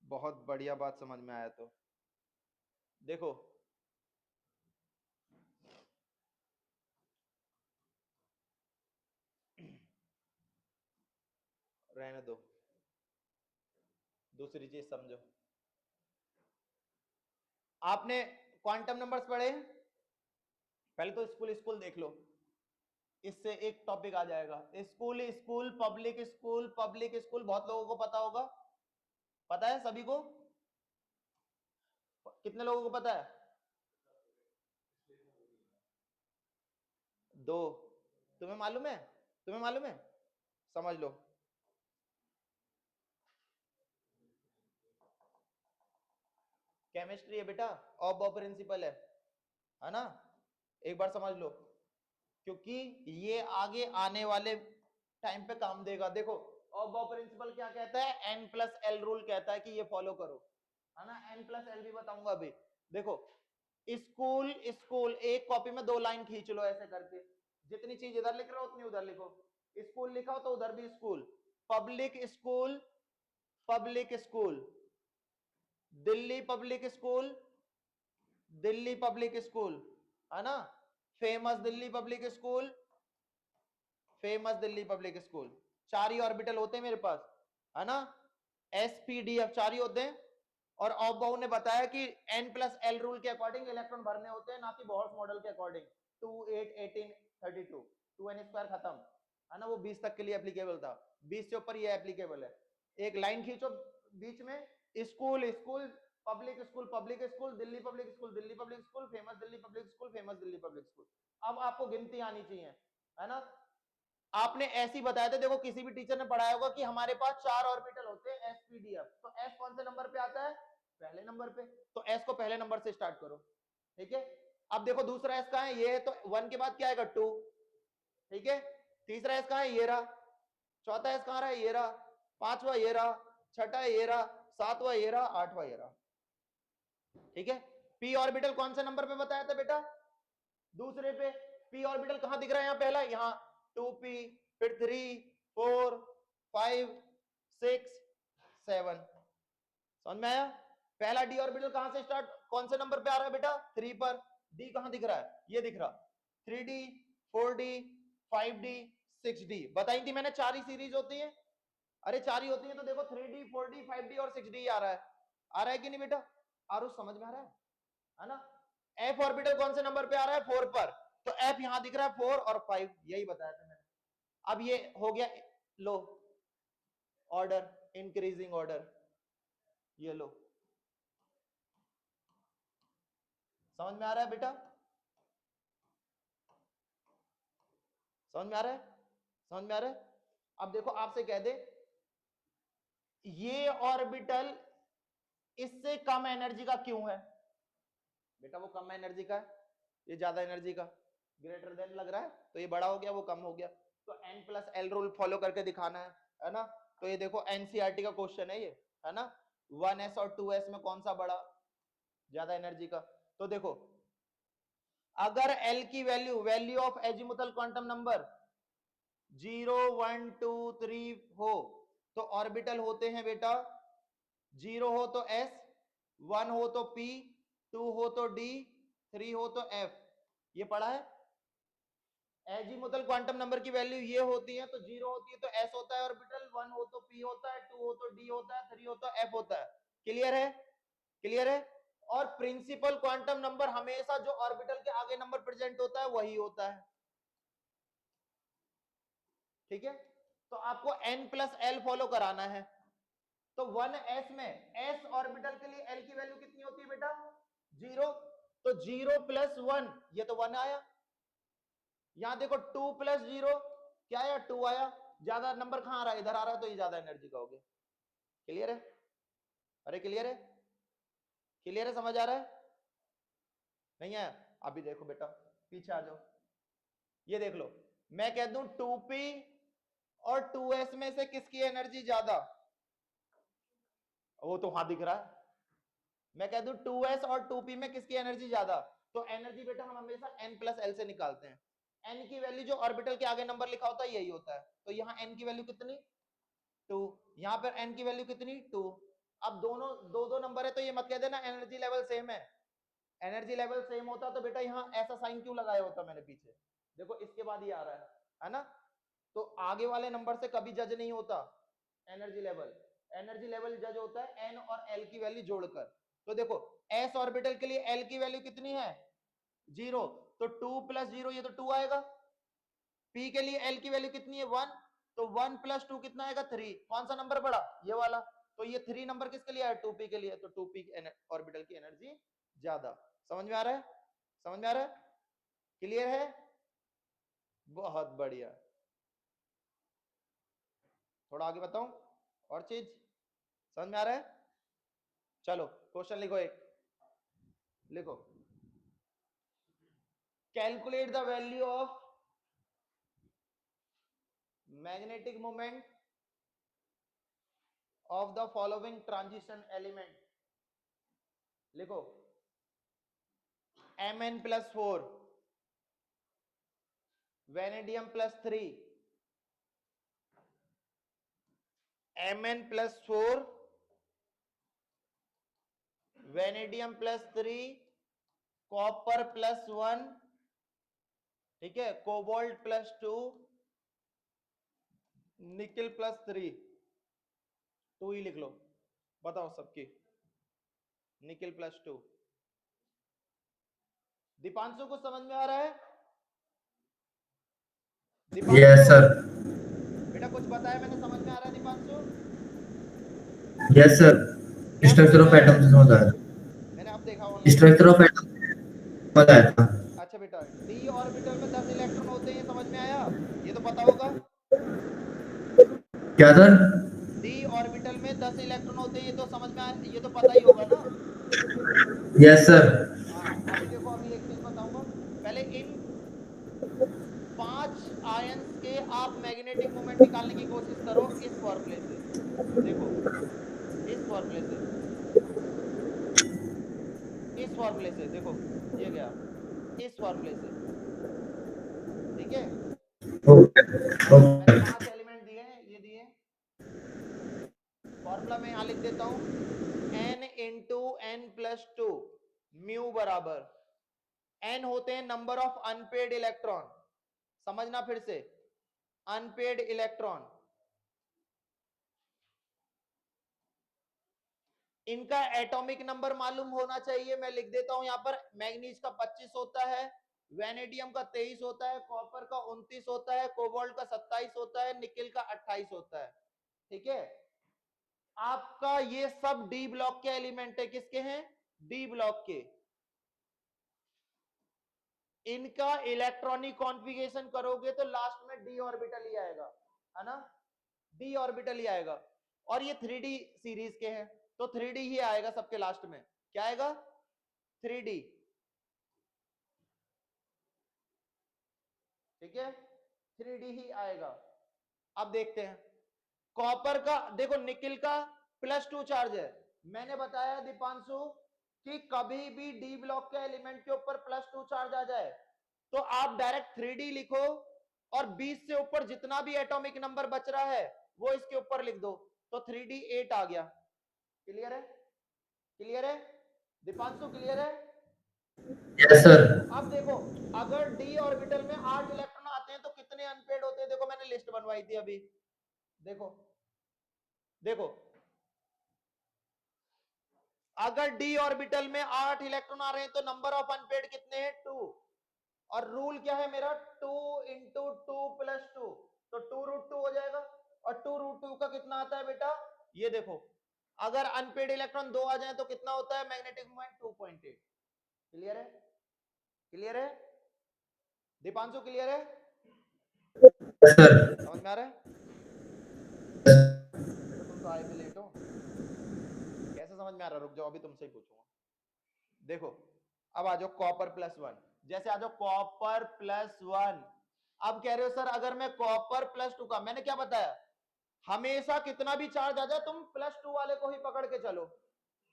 बहुत बढ़िया बात समझ में आया। तो देखो रहने दो, दूसरी चीज समझो। आपने क्वांटम नंबर्स पढ़े? पहले तो स्कूल स्कूल देख लो, इससे एक टॉपिक आ जाएगा। School school public school public school बहुत लोगों को पता होगा। पता है सभी को? कितने लोगों को पता है? दो। तुम्हें मालूम है? तुम्हें मालूम है? समझ लो। केमिस्ट्री है बेटा, ऑफ प्रिंसिपल है ना? एक बार समझ लो, क्योंकि ये आगे आने वाले टाइम पे काम देगा। देखो ऑफ प्रिंसिपल क्या कहता है? N+L रूल कहता है कि ये फॉलो करो, है ना? N+L भी बताऊंगा अभी। देखो स्कूल स्कूल एक कॉपी में 2 लाइन खींच लो ऐसे करके, जितनी चीज इधर लिख रहे हो उतनी उधर लिखो। स्कूल लिखा हो तो उधर भी school. Public school, public school, Delhi public school, Delhi public school, है ना? Famous Delhi public school, famous Delhi public school. 4 ही ऑर्बिटल होते हैं मेरे पास, है ना? SPDF 4 ही होते हैं। और ऑफ ने बताया कि N+L रूल के अकॉर्डिंग इलेक्ट्रॉन भरने होते हैं, ना कि बोहर्स मॉडल के अकॉर्डिंग। 2 8 18 32 2n² खत्म, है ना? वो 20 तक के लिए एप्लीकेबल था, 20 से ऊपर ये एप्लीकेबल है। एक लाइन खींचो बीच में, school school public school public school, Delhi public school Delhi public school, famous Delhi public school famous Delhi public school. अब आपको गिनती आनी चाहिए, है ना? आपने ऐसे ही बताया था, देखो किसी भी टीचर ने पढ़ाया होगा कि हमारे पास 4 ऑर्बिटल होते हैं SPDF, तो S कौन से नंबर पे आता है? पहले नंबर पे। तो S को पहले नंबर से स्टार्ट करो, ठीक है? अब देखो दूसरा S कहां है? ये है, तो 1 के बाद क्या आएगा? 2, ठीक है? तीसरा S कहां है? ये रहा। चौथा S कहां रहा? ये रहा। पांचवा ये रहा, छठा ये रहा, सातवां ये रहा, आठवां ये रहा, ठीक है? P ऑर्बिटल कौन से नंबर पे बताया था बेटा? दूसरे पे। P ऑर्बिटल कहां दिख रहा है? यहां पहला, यहां 2p, फिर 3 4 5 6 7। समझ में आया? पहला D ऑर्बिटल कहां से स्टार्ट, कौन से नंबर पे आ रहा है बेटा? 3 पर। D कहां दिख रहा है? ये दिख रहा, 3D 4D 5D 6D। बताई थी मैंने, 4 ही सीरीज होती है। अरे 4 ही होती है, तो देखो 3D 4D 5D और 6D आ रहा है। आ रहा है कि नहीं बेटा? आरो समझ में आ रहा है ना? F ऑर्बिटल कौन से नंबर पे आ रहा है? 4 पर। तो F यहां दिख रहा है 4 और 5, यही बताया था मैंने। अब ये हो गया लो ऑर्डर, इंक्रीजिंग ऑर्डर, ये लो। समझ में आ रहा है बेटा? समझ में आ रहा है? समझ में आ रहा है? अब देखो आपसे कह दे ये ऑर्बिटल इससे कम एनर्जी का क्यों है? बेटा वो कम एनर्जी का है, ये ज्यादा एनर्जी का। ग्रेटर देन लग रहा है, तो ये बड़ा हो गया, वो कम हो गया। तो N+L रूल फॉलो करके दिखाना है ना? तो ये देखो NCERT का क्वेश्चन है ये, है ना? 1s और 2s में कौन सा बड़ा, ज्यादा एनर्जी का? तो देखो अगर L की value of azimuthal quantum number 0 1 2 3 हो, तो ऑर्बिटल होते हैं बेटा 0 हो तो S, 1 हो तो P, 2 हो तो D, 3 हो तो F। ये पढ़ा है? एजीमुथल क्वांटम नंबर की वैल्यू ये होती है, तो 0 होती है तो s होता है ऑर्बिटल, 1 हो तो p होता है, 2 हो तो d होता है, 3 हो तो f होता है। क्लियर है? क्लियर है? और प्रिंसिपल क्वांटम नंबर हमेशा जो ऑर्बिटल के आगे नंबर प्रेजेंट होता है वही होता है। ठीक है, तो आपको n प्लस एल फॉलो कराना है। तो 1s में s ऑर्बिटल के लिए l की वैल्यू कितनी होती है बेटा? 0। तो 0 प्लस 1, ये तो 1 आया। यहां देखो 2 प्लस 0 क्या आया? 2 आया। ज्यादा नंबर कहां आ रहा है? इधर आ रहा है, तो ये ज्यादा एनर्जी का हो गया। क्लियर है? अरे क्लियर है? क्लियर है? समझ आ रहा है? नहीं है? अभी देखो बेटा, पीछे आ जाओ, ये देख लो, मैं कह दूं 2p और 2s में से किसकी एनर्जी ज्यादा? वो तो वहां दिख रहा है। मैं कह दूं 2s और 2p में किसकी एनर्जी ज्यादा? तो एनर्जी बेटा हम हमेशा n प्लस एल से निकालते हैं। n की वैल्यू जो ऑर्बिटल के आगे नंबर लिखा होता है यही होता है। तो यहाँ n की वैल्यू कितनी? 2। यहाँ पर n की वैल्यू कितनी? 2। अब दोनों दो दो नंबर है तो ये मत कह देना एनर्जी लेवल सेम है। एनर्जी लेवल सेम होता तो बेटा यहाँ ऐसा साइन क्यों लगाया होता मैंने पीछे? देखो इसके बाद ये आ रहा है ना? तो आगे वाले नंबर से कभी जज नहीं होता एनर्जी लेवल। एनर्जी लेवल जज होता है n और l की वैल्यू जोड़कर। तो देखो s ऑर्बिटल के लिए l की वैल्यू कितनी है? 0। तो 2 प्लस 0 ये तो 2 आएगा। p के लिए l की वैल्यू कितनी है? 1। तो 1 प्लस 2 कितना आएगा? 3। कौन सा नंबर बड़ा? ये वाला। तो ये 3 नंबर किसके लिए है? 2p के लिए। तो 2p ऑर्बिटल की एनर्जी ज्यादा। समझ में आ रहा है? समझ में आ रहा है? क्लियर है? बहुत बढ़िया। थोड़ा आगे बताऊं और चीज? समझ में आ रहा है? चलो क्वेश्चन लिखो एक, लिखो, calculate the value of magnetic moment of the following transition element. लिखो Mn+4, वेनेडियम+3, Mn+4, वेनेडियम+3, कॉपर+1, ठीक है, कोबाल्ट+2, निकल+3। 2 ही लिख लो, बताओ सबकी। निकल+2। दीपांशु को समझ में आ रहा है? Yes sir. बेटा कुछ बताया मैंने, समझ में आ रहा है दीपांशु? Yes sir. क्या समझ स्ट्रक्चर में ऑफ आ रहा एटम है? से समझ आया। मैंने अब देखा online structure question. Of atom समझ आया था। अच्छा बेटा, डी ऑर्बिटल में 10 इलेक्ट्रॉन होते हैं, ये समझ में आया? ये तो पता होगा। क्या सर? डी ऑर्बिटल में 10 इलेक्ट्रॉन होते हैं, ये तो समझ में ये तो पता ही होगा ना? Yes sir. हाँ, अभी देखो, अभी एक चीज बताऊंगा। पहले इन 5 आयंस के आप मैग्नेटिक मोमेंट निकालने की कोशिश करो इस फॉर्मूले से। देखो इस फॉर्मूले से, इस फॉर्मूले से देखो, ये गया इस फॉर्मूले से। ठीक है, ओके मैंने ओके। 5 एलिमेंट दिए हैं, ये दिए। फॉर्मूला में यहां लिख देता हूं, n into n plus 2, mu बराबर, n होते हैं नंबर ऑफ अनपेड इलेक्ट्रॉन। समझना फिर से, अनपेड इलेक्ट्रॉन, इनका एटॉमिक नंबर मालूम होना चाहिए। मैं लिख देता हूं यहां पर, मैग्नीज का 25 होता है, वेनेडियम का 23 होता है, कॉपर का 29 होता है, कोबाल्ट का 27 होता है, निकेल का 28 होता है। ठीक है, आपका ये सब डी ब्लॉक के एलिमेंट है। किसके हैं? डी ब्लॉक के। इनका इलेक्ट्रॉनिक कॉन्फ़िगरेशन करोगे तो लास्ट में डी ऑर्बिटल ही आएगा, है ना? डी ऑर्बिटल ही आएगा। और ये 3D सीरीज के हैं, तो 3D ही आएगा सबके लास्ट में। क्या आएगा? 3D। ठीक है, 3D ही आएगा। अब देखते हैं कॉपर का। देखो निकिल का +2 चार्ज है। मैंने बताया दीपांशु कि कभी भी डी ब्लॉक के एलिमेंट के ऊपर +2 चार्ज आ जाए तो आप डायरेक्ट 3D लिखो, और 20 से ऊपर जितना भी एटॉमिक नंबर बच रहा है वो इसके ऊपर लिख दो, तो 3D 8 आ गया। क्लियर है? क्लियर है दीपांशु? क्लियर है? Yes sir. अब देखो, अगर डी ऑर्बिटल में 8 इलेक्ट्रॉन कितने अनपेड होते हैं, देखो मैंने लिस्ट बनवाई थी अभी, देखो देखो, अगर डी ऑर्बिटल में 8 इलेक्ट्रॉन आ रहे हैं तो नंबर ऑफ अनपेड कितने हैं, 2। और रूल क्या है मेरा, 2 इंटू 2 प्लस 2, तो 2√2 हो जाएगा। और 2√2 का कितना आता है बेटा, ये देखो, अगर अनपेड इलेक्ट्रॉन 2 आ जाए तो कितना होता है मैग्नेटिक मोमेंट, 2.8। क्लियर है, क्लियर है दीपांशु, क्लियर है, सर। समझ में आ रहा है? तो तुम तो आए भी लेट हो, कैसे समझ में आ रहा, रुक जाओ अभी तुमसे ही पूछूंगा। देखो अब आ जाओ कॉपर प्लस 1, जैसे आ जाओ कॉपर प्लस 1, अब कह रहे हो सर अगर मैं कॉपर प्लस 2 का, मैंने क्या बताया, हमेशा कितना भी चार्ज आ जाए तुम प्लस 2 वाले को ही पकड़ के चलो।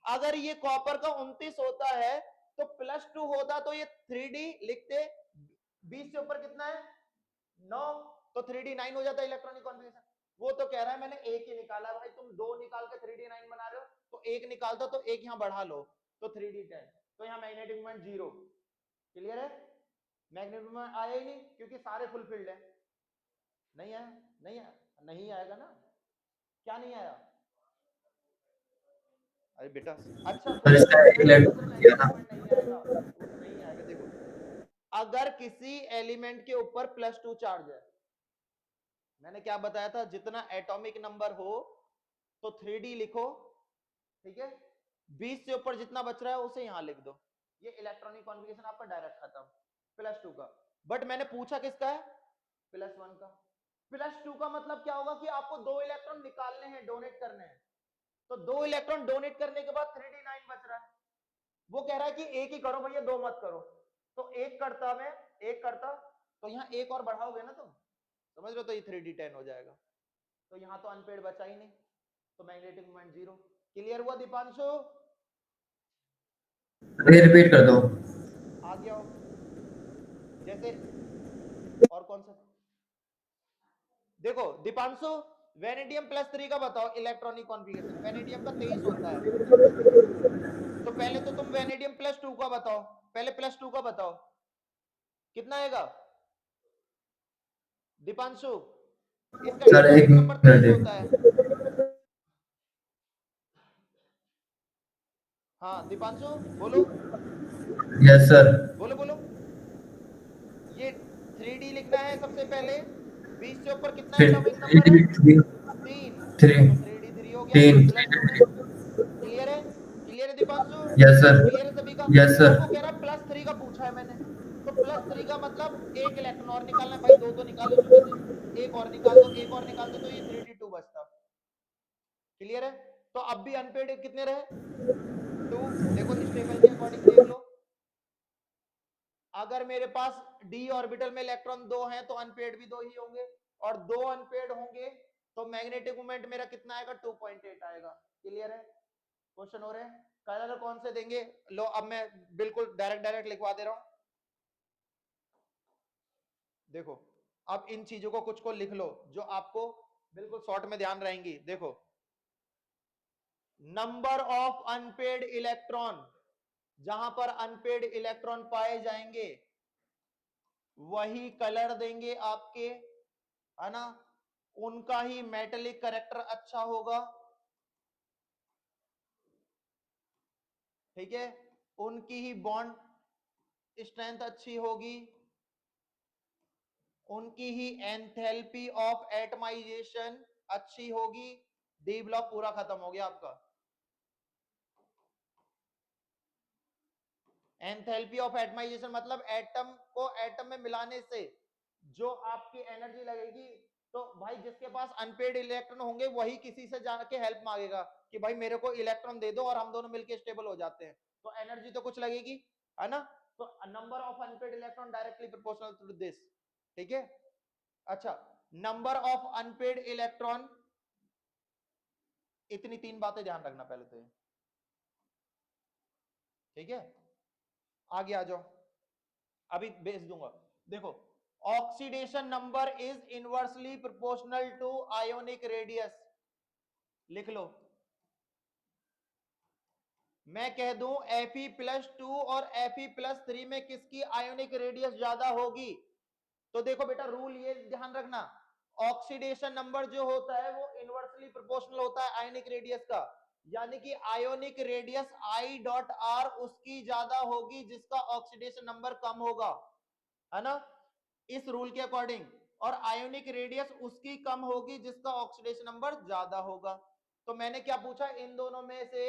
अगर ये कॉपर का 29 होता है तो प्लस 2 होता तो ये 3D लिखते, 20 से ऊपर कितना है 9, तो 3D 9 हो जाता है इलेक्ट्रॉनिक कॉन्फ़िगरेशन। वो तो कह रहा है मैंने एक ही निकाला, भाई तुम 2 निकाल के 3D 9 बना रहे हो, तो एक निकाल दो, तो एक यहां बढ़ा लो, तो 3D 10, तो यहां मैग्नेटिक मोमेंट 0। क्लियर है, मैग्नेटिक मोमेंट आया ही नहीं क्योंकि सारे फुलफिल्ड है, नहीं आया, नहीं आया, नहीं आएगा ना, क्या नहीं आया, अरे बेटा अच्छा सर कोई इसका नहीं, मैं समझ रहा हूँ इलेक्ट्रॉन दिया मैग्नेटिक ना। मोमेंट नहीं आएगा, वो नहीं आएगा। देखो अगर किसी एलिमेंट के ऊपर प्लस 2 चार्ज है, मैंने क्या बताया था, जितना एटॉमिक नंबर हो तो 3D लिखो, ठीक है, 20 से ऊपर जितना बच रहा है उसे यहां लिख दो, ये इलेक्ट्रॉनिक कॉन्फ़िगरेशन आपका डायरेक्ट खत्म, प्लस 2 का। बट मैंने पूछा किसका है, प्लस 1 का। प्लस 2 का मतलब क्या होगा कि आपको 2 इलेक्ट्रॉन निकालने हैं, डोनेट करने हैं, तो 2 इलेक्ट्रॉन डोनेट करने के बाद 3D 9 बच रहा है, वो कह रहा है कि एक ही करो भैया, 2 मत करो, तो एक करता मैं, एक करता, तो यहां एक और बढ़ाओगे ना तुम, समझ रहे हो, तो ये 3D 10 हो जाएगा, तो यहां तो अनपेड बचा ही नहीं, तो मैग्नेटिक मोमेंट 0। क्लियर हुआ दीपांशु, ये रिपीट कर दो। आ गया हो, जैसे और कौन सा, देखो दीपांशु वेनेडियम प्लस 3 का बताओ इलेक्ट्रॉनिक कॉन्फ़िगरेशन, वेनेडियम का 23 होता है, तो पहले तो तुम वेनेडियम प्लस 2 का बताओ, पहले प्लस 2 का बताओ कितना आएगा दीपांशु, इसका सर एक एटॉमिक नंबर 23 होता है। मिनट। हाँ दीपांशु बोलो, यस सर। बोलो बोलो, ये 3D लिखना है सबसे पहले, 20 से ऊपर कितना फिर एटॉमिक नंबर है, 3, थ्री तो 3D 3 हो गया तीन। प्लस 2 में। क्लियर है, क्लियर है दीपांशु, यस सर। क्लियर है सभी का। Yes sir. अब वो कह रहा है प्लस 3 का पूछा है मैंने, तो प्लस 3 का मतलब एक इलेक्ट्रॉन और निकालना है, भाई 2 तो निकाल ही चुके थे, एक और निकाल दो, एक और निकाल दो, तो ये 3D 2 बचता। क्लियर है, तो अब भी अनपेड कितने रहे, 2। देखो इस टेबल के अकॉर्डिंग देख लो, अगर मेरे पास डी ऑर्बिटल में इलेक्ट्रॉन 2 हैं तो अनपेड भी 2 ही होंगे, और 2 अनपेड होंगे तो मैग्नेटिक मोमेंट मेरा कितना आएगा, 2.8 आएगा। क्लियर है, क्वेश्चन हो रहे हैं, कलर कौन से देंगे, लो अब मैं बिल्कुल डायरेक्ट डायरेक्ट लिखवा दे रहा हूं, देखो अब इन चीजों को कुछ को लिख लो जो आपको बिल्कुल शॉर्ट में ध्यान रहेंगी। देखो नंबर ऑफ अनपेड इलेक्ट्रॉन, जहां पर अनपेड इलेक्ट्रॉन पाए जाएंगे वही कलर देंगे आपके, है ना, उनका ही मेटेलिक करेक्टर अच्छा होगा, ठीक है, उनकी ही बॉन्ड स्ट्रेंथ अच्छी होगी, उनकी ही एंथैल्पी ऑफ एटमाइजेशन अच्छी होगी। डी ब्लॉक पूरा खत्म हो गया आपका। एंथैल्पी ऑफ एटमाइजेशन मतलब एटम को एटम में मिलाने से जो आपकी एनर्जी लगेगी, तो भाई जिसके पास अनपेड इलेक्ट्रॉन होंगे वही किसी से जाके हेल्प मांगेगा कि भाई मेरे को इलेक्ट्रॉन दे दो और हम दोनों मिलकर स्टेबल हो जाते हैं, तो एनर्जी तो कुछ लगेगी, है ना, तो number of unpaired electron directly proportional to this, ठीक है। अच्छा, नंबर ऑफ अनपेड इलेक्ट्रॉन, इतनी 3 बातें ध्यान रखना पहले तो, ठीक है, आगे आ जाओ, अभी भेज दूंगा। देखो oxidation number is inversely proportional to ionic radius, लिख लो, मैं कह दूं Fe+2 और Fe+3 में किसकी आयोनिक रेडियस ज्यादा होगी, तो देखो बेटा रूल ये ध्यान रखना, ऑक्सीडेशन नंबर जो होता है वो इनवर्सली प्रोपोर्शनल होता है आयोनिक रेडियस का, यानी कि ionic radius I dot are उसकी ज्यादा होगी जिसका ऑक्सीडेशन नंबर कम होगा, है ना, इस रूल के अकॉर्डिंग। और आयोनिक रेडियस उसकी कम होगी जिसका ऑक्सीडेशन नंबर ज्यादा होगा। तो मैंने क्या पूछा, इन दोनों में से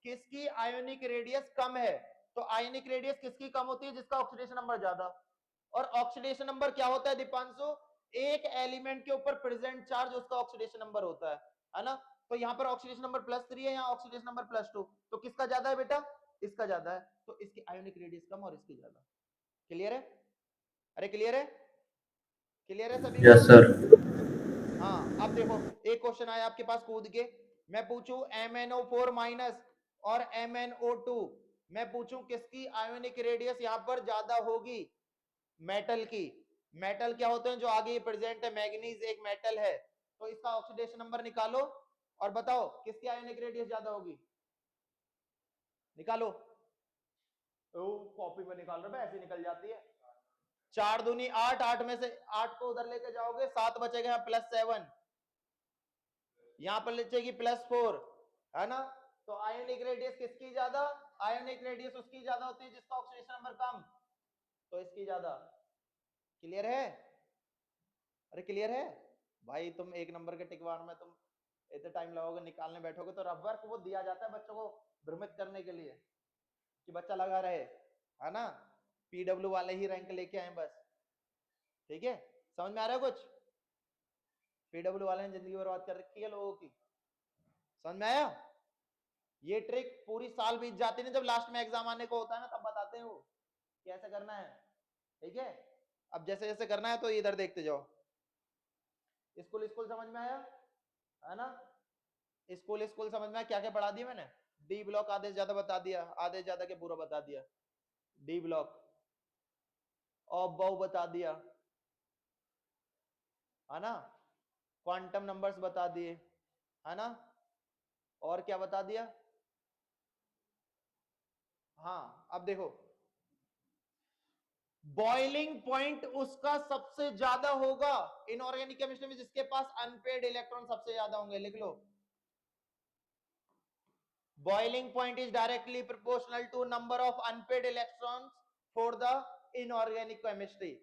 किसकी आयोनिक रेडियस कम है? तो आयोनिक रेडियस किसकी कम होती है? जिसका ऑक्सीडेशन नंबर ज्यादा। और ऑक्सीडेशन नंबर क्या होता है दीपांशु? एक एलिमेंट के ऊपर प्रेजेंट चार्ज उसका ऑक्सीडेशन नंबर होता है ना। तो यहाँ पर ऑक्सीडेशन नंबर +3 है, यहाँ ऑक्सीडेशन नंबर +2, तो किसका ज्यादा है बेटा? इसका ज्यादा है, तो इसकी आयोनिक रेडियस कम और इसकी ज्यादा। क्लियर है? अरे क्लियर है? क्लियर है सभी को? Yes sir. हाँ अब देखो एक क्वेश्चन आया आपके पास कूद के, मैं पूछूं MnO4 माइनस और MnO2, मैं पूछूं किसकी आयोनिक रेडियस यहां पर ज्यादा होगी? मेटल की। मेटल क्या होते हैं जो आगे प्रेजेंट है? मैग्नीज एक मेटल है, तो इसका ऑक्सीडेशन नंबर निकालो और बताओ किसकी आयोनिक रेडियस ज्यादा होगी? निकालो। कॉपी में निकाल रहे ऐसे निकल जाती है। 4 दूनी 8, 8 में से 8 को उधर लेके जाओगे 7 बचेगा, यहाँ +7, यहाँ पर लिखेगी +4, है ना। तो आयोनिक रेडियस किसकी ज्यादा? आयोनिक रेडियस उसकी ज्यादा होती है जिसका ऑक्सीडेशन नंबर कम, तो इसकी ज्यादा। क्लियर है? अरे क्लियर है भाई? तुम एक नंबर के टिकवार में तुम इतना टाइम लगाओगे, निकालने बैठोगे तो रफ वर्क वो दिया जाता है बच्चों को भ्रमित करने के लिए कि बच्चा लगा रहे, है ना। पीडब्ल्यू वाले ही रैंक लेके आए बस, ठीक है। समझ में आ रहा है कुछ? पीडब्ल्यू वाले ने जिंदगी बर्बाद कर रखी है लोगों की। समझ में आया? ये ट्रिक पूरी साल बीत जाती है, जब लास्ट में एग्जाम आने को होता है ना तब बताते हैं वो कैसे करना है, ठीक है। अब जैसे जैसे करना है तो इधर देखते जाओ। स्कूल स्कूल समझ में आया, है ना। स्कूल स्कूल समझ में आया? क्या क्या पढ़ा दिया मैंने? डी ब्लॉक आधे से ज्यादा बता दिया, आधे से ज्यादा के पूरा बता दिया। डी ब्लॉक और बहु बता दिया, है ना। क्वांटम नंबर्स बता दिए, है ना। और क्या बता दिया? हाँ अब देखो, बॉइलिंग पॉइंट उसका सबसे ज्यादा होगा इनऑर्गेनिक केमिस्ट्री में जिसके पास अनपेड इलेक्ट्रॉन सबसे ज्यादा होंगे। लिख लो, boiling point is directly proportional to number of unpaired electrons for the inorganic chemistry.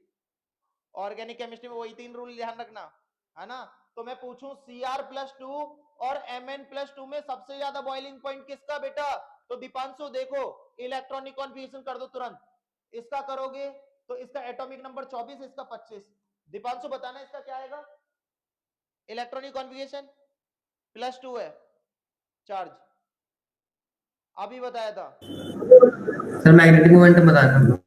Organic chemistry में वही 3 रूल ध्यान रखना, है ना। तो मैं पूछूं Cr+2 और Mn+2 में सबसे ज्यादा बॉइलिंग पॉइंट किसका बेटा? तो दीपांशु देखो, इलेक्ट्रॉनिक कॉन्फ़िगरेशन कर दो तुरंत, इसका करोगे तो इसका एटॉमिक नंबर 24, इसका 25। दीपांशु बताना इसका क्या आएगा? इलेक्ट्रॉनिक कॉन्फ़िगरेशन +2 है चार्ज, अभी बताया था। सर मैग्नेटिक मोमेंटम बताना।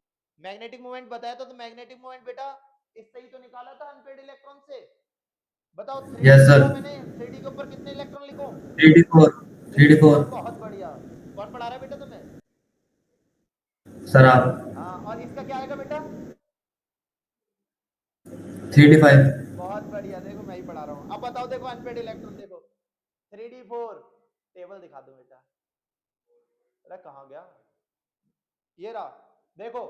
मैग्नेटिक मोमेंट बताया था, तो मैग्नेटिक मोमेंट बेटा इससे ही तो निकाला था अनपेड इलेक्ट्रॉन से। बताओ 3D यस सर। लिखा मैंने, 3D के ऊपर कितने इलेक्ट्रॉन लिखो? 3d4। 3D4, 3d4। बहुत बढ़िया। कौन पढ़ा रहा है बेटा तुम्हें? सर आप। हाँ, और इसका क्या आएगा बेटा? 3d5। बहुत बढ़िया, देखो मैं ही पढ़ा रहा हूँ। अब बताओ, देखो अनपेड इलेक्ट्रॉन देखो, 3D4 टेबल दिखा दो बेटा। अरे कहाँ गया? ये रहा, देखो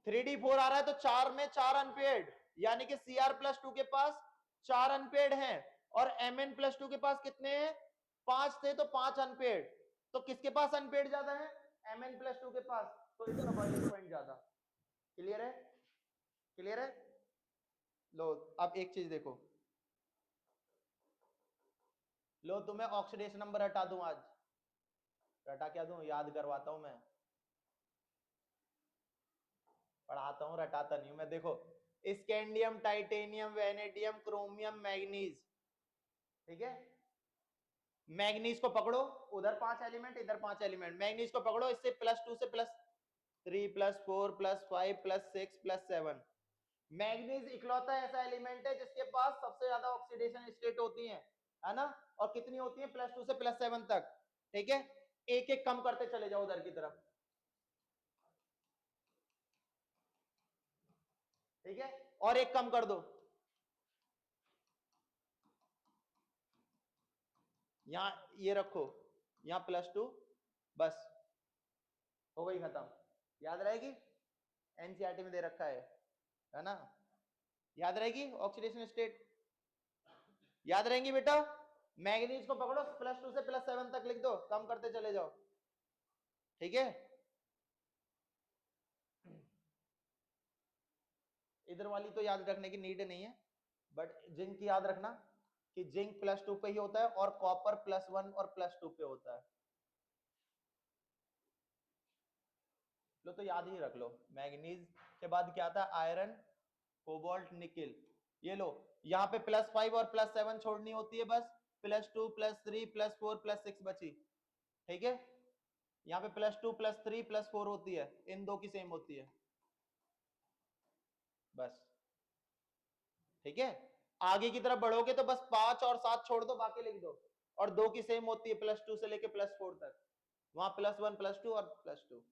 3D4 आ रहा है तो 4 में 4 अनपेड, यानी कि Cr+2 के पास 4 अनपेड हैं और Mn+2 के पास कितने हैं? 5 थे तो 5 अनपेड। तो किसके पास अनपेड ज्यादा है? Mn+2 के पास, तो इसका बॉइलिंग पॉइंट ज्यादा। क्लियर है? क्लियर है? लो अब एक चीज देखो, लो तुम्हें ऑक्सीडेशन नंबर हटा दूं आज, हटा क्या दूं, याद करवाता हूं मैं, पढ़ाता हूं रटाता नहीं हूं मैं। देखो, scandium, titanium, vanadium, chromium, manganese, ठीक है। मैग्नीज को पकड़ो, उधर 5 एलिमेंट इधर 5 एलिमेंट, मैग्नीज को पकड़ो, इससे +2 से +3 +4 +5 +6 +7। मैग्नीज इकलौता ऐसा एलिमेंट है जिसके पास सबसे ज्यादा ऑक्सीडेशन स्टेट होती है ना। और कितनी होती है? +2 से +7 तक, ठीक है। एक एक कम करते चले जाओ उधर की तरफ, ठीक है। और एक कम कर दो, यहाँ ये रखो, यहाँ +2, बस हो गई खत्म। याद रहेगी, एनसीईआरटी में दे रखा है ना। याद रहेगी ऑक्सीडेशन स्टेट? याद रहेंगी बेटा? मैग्नीज को पकड़ो, +2 से +7 तक लिख दो, कम करते चले जाओ, ठीक है। इधर वाली तो याद रखने की नीड नहीं है, बट जिंक की याद रखना कि जिंक +2 पे ही होता है और कॉपर +1 और +2 पे होता है। लो तो याद ही रख लो। मैग्नीज के बाद क्या आता है? Iron, cobalt, nickel. ये लो, यहाँ पे +5 और +7 छोड़नी होती है बस, +2 +3 +4 +6 बची, ठीक है। यहाँ पे +2 +3 +4 होती है, इन दो की सेम होती है बस, ठीक है। आगे की तरफ बढ़ोगे तो बस 5 और 7 छोड़ दो, बाकी लिख दो, और दो की सेम होती है +2 से लेके +4 तक, वहां +1 +2 और +2।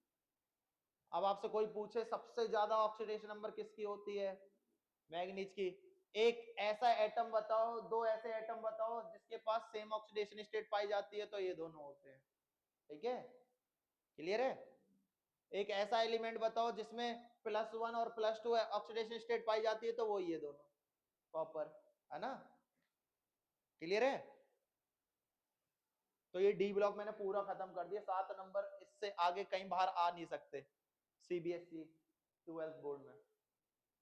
अब आपसे कोई पूछे सबसे ज्यादा ऑक्सीडेशन नंबर किसकी होती है? मैग्नीज की। एक ऐसा एटम बताओ, दो ऐसे एटम बताओ जिसके पास सेम ऑक्सीडेशन स्टेट पाई जाती है, तो ये दोनों होते हैं, ठीक है। क्लियर है? एक ऐसा एलिमेंट बताओ जिसमें +1 और +2 ऑक्सीडेशन स्टेट पाई जाती है, तो वो ये दोनों, कॉपर, है ना। क्लियर है? तो ये डी ब्लॉक मैंने पूरा खत्म कर दिया, 7 नंबर, इससे आगे कहीं बाहर आ नहीं सकते सीबीएसई 12th बोर्ड में।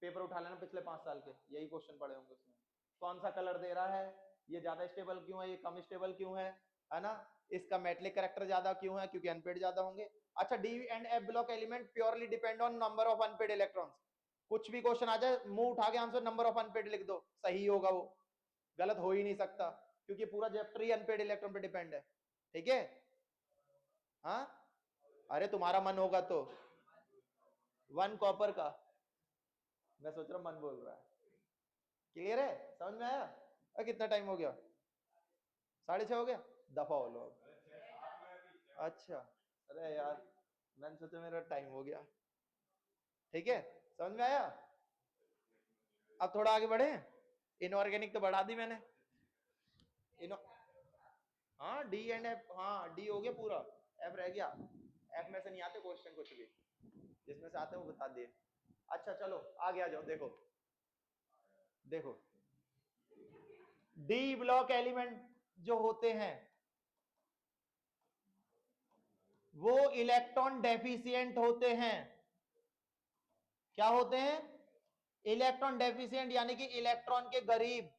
पेपर उठा लेना पिछले 5 साल के, यही क्वेश्चन पड़े होंगे उसमें। कौन सा कलर दे रहा है, ये ज्यादा स्टेबल क्यों है, ये कम स्टेबल क्यों है ना, इसका मेटलिक कैरेक्टर ज्यादा क्यों है, क्योंकि अनपेड ज्यादा होंगे। अच्छा, D and F block element purely depend on number of unpaired electrons. कुछ भी क्वेश्चन आ जाए, मुंह उठा के आंसर नंबर ऑफ अनपेड लिख दो, सही होगा वो, गलत हो ही नहीं सकता, क्योंकि पूरा चैप्टर ही अनपेड इलेक्ट्रॉन पे डिपेंड है, ठीक है। हाँ, अरे तुम्हारा मन होगा तो 1 कॉपर का, मैं सोच रहा मन बोल रहा है। क्लियर है? समझ में आया? कितना टाइम हो गया? 6:30 हो गया? दफा हो लो। अच्छा, अरे यार, मैंने सोचा मेरा टाइम हो गया, ठीक है। समझ में आया? अब थोड़ा आगे बढ़े। इनऑर्गेनिक तो बढ़ा दी मैंने। इनो हाँ, डी एंड एफ, हाँ डी हो गया पूरा, एफ रह गया। एफ में से नहीं आते क्वेश्चन कुछ भी, जिसमें से आते हैं वो बता दिए। अच्छा चलो आगे आ जाओ। देखो देखो, डी ब्लॉक एलिमेंट जो होते हैं वो इलेक्ट्रॉन डेफिशिएंट होते हैं। क्या होते हैं? इलेक्ट्रॉन डेफिशिएंट, यानी कि इलेक्ट्रॉन के करीब,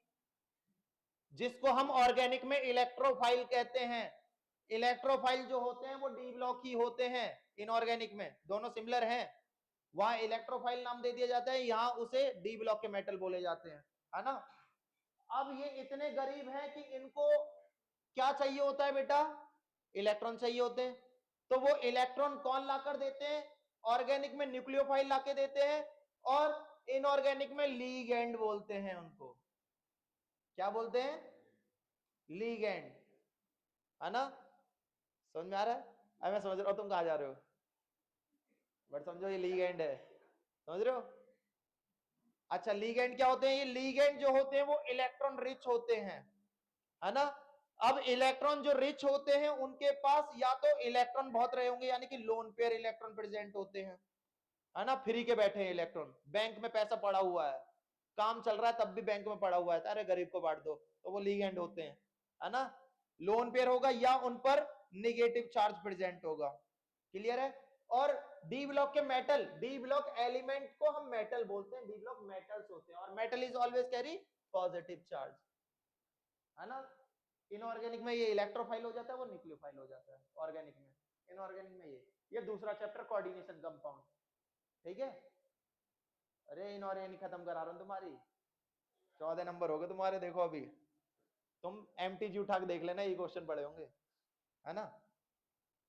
जिसको हम ऑर्गेनिक में इलेक्ट्रोफाइल कहते हैं। इलेक्ट्रोफाइल जो होते हैं वो डी ब्लॉक ही होते हैं। इनऑर्गेनिक में दोनों सिमिलर हैं, वहां इलेक्ट्रोफाइल नाम दे दिया जाता है, यहाँ उसे डी ब्लॉक के मेटल बोले जाते हैं, है ना। अब ये इतने गरीब हैं कि इनको क्या चाहिए होता है बेटा? इलेक्ट्रॉन चाहिए होते हैं। तो वो इलेक्ट्रॉन कौन लाकर देते हैं? ऑर्गेनिक में न्यूक्लियोफाइल लाके देते हैं, और इनऑर्गेनिक में लीगेंड बोलते हैं उनको। क्या बोलते हैं? लीगेंड, है ना। समझ में आ रहा है? अब मैं समझ रहा हूं तुम कहा जा रहे हो, बट समझो ये लीगेंड है, समझ रहे हो। अच्छा, लीगेंड क्या होते हैं? ये लीगेंड जो होते हैं वो इलेक्ट्रॉन रिच होते हैं, है ना। अब इलेक्ट्रॉन जो रिच होते हैं उनके पास या तो इलेक्ट्रॉन बहुत रहे होंगे, यानी कि लोन पेयर इलेक्ट्रॉन प्रेजेंट होते हैं, है ना। फ्री के बैठे हैं इलेक्ट्रॉन, बैंक में पैसा पड़ा हुआ है, काम चल रहा है तब भी बैंक में पड़ा हुआ है, अरे गरीब को बांट दो, तो वो लीगेंड होते हैं, है ना। लोन पेयर होगा या उन पर निगेटिव चार्ज प्रेजेंट होगा। क्लियर है? और डी ब्लॉक के मेटल, डी ब्लॉक एलिमेंट को हम मेटल बोलते हैं, डी ब्लॉक मेटल्स होते हैं, और metal is always carry positive charge, है ना। इनऑर्गेनिक में ये इलेक्ट्रोफाइल हो जाता है, वो न्यूक्लियोफाइल हो जाता है ऑर्गेनिक में। इनऑर्गेनिक में ये दूसरा चैप्टर कोऑर्डिनेशन कंपाउंड, ठीक है। अरे इनऑर्गेनिक खत्म करा रहा हूं तुम्हारी, 14 नंबर हो गए तुम्हारे। देखो अभी तुम एमटीजी उठा के देख लेना, ये क्वेश्चन पड़े होंगे, है ना।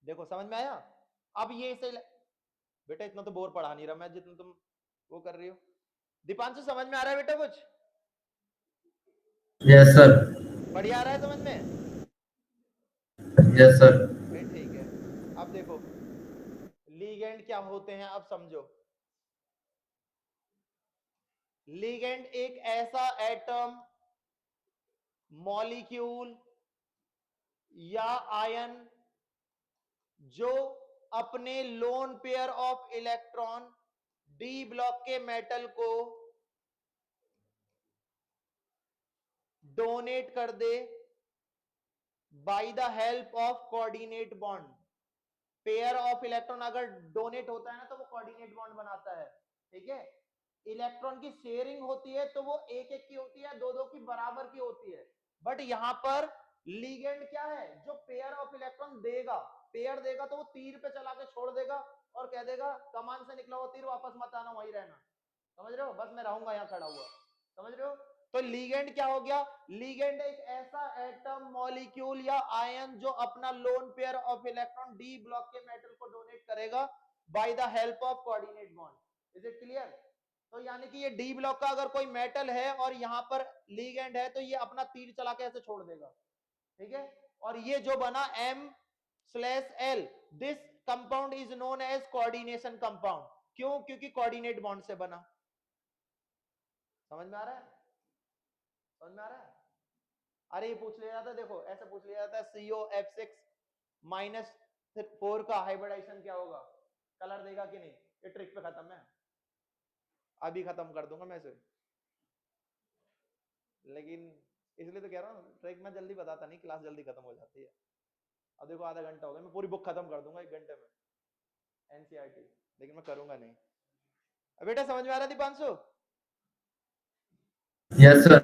देखो समझ में आया? अब ये से बेटा इतना तो बोर पढ़ा नहीं रहा मैं जितना तुम वो कर रही हो। दीपांशु समझ में आ रहा है बेटा कुछ? Yes sir. बढ़िया आ रहा है समझ में? Yes sir. फिर ठीक है। अब देखो लीगेंड क्या होते हैं, अब समझो। लीगेंड एक ऐसा एटम, मॉलिक्यूल या आयन जो अपने lone pair of electron D block के मेटल को डोनेट कर दे by the help of coordinate bond. Pair of electron अगर डोनेट होता है ना तो वो कोऑर्डिनेट बॉन्ड बनाता है, ठीक है। इलेक्ट्रॉन की शेयरिंग होती है तो वो एक एक की होती है, दो दो की बराबर की होती है। बट यहां पर लीगेंड क्या है, जो पेयर ऑफ इलेक्ट्रॉन देगा, पेयर देगा तो वो तीर पे चला के छोड़ देगा और कह देगा कमान से निकला हुआ तीर वापस मत आना, वहीं रहना। समझ रहे हो, बस मैं रहूंगा यहाँ खड़ा हुआ। समझ रहे हो, तो लीगेंड क्या हो गया, लीगेंड एक ऐसा एटम मॉलिक्यूल या आयन जो अपना loan pair of electron D block के मेटल को डोनेट करेगा bye the help of coordinate bond. Is it clear. तो यानी कि ये डी ब्लॉक का अगर कोई मेटल है और यहां पर लीगेंड है तो ये अपना तीर चला के ऐसे छोड़ देगा, ठीक है। और ये जो बना M/L, this compound is known as coordination compound. क्यों, क्योंकि कोऑर्डिनेट बॉन्ड से बना। समझ में आ रहा है, समझ में आ रहा है। अरे ये पूछ लिया जाता है, देखो ऐसे पूछ लिया जाता है COF6-4 का हाइब्रिडाइजेशन क्या होगा, कलर देगा कि नहीं। ये ट्रिक पे खत्म है, अभी खत्म कर दूंगा मैं इसे, लेकिन इसलिए तो कह रहा हूँ ट्रिक में जल्दी बताता नहीं, क्लास जल्दी खत्म हो जाती है। अब देखो आधा घंटा हो गया, मैं पूरी बुक खत्म कर दूंगा 1 घंटे में NCERT, लेकिन मैं करूंगा नहीं। अब बेटा समझ में आ रहा है दीपांशु? Yes sir.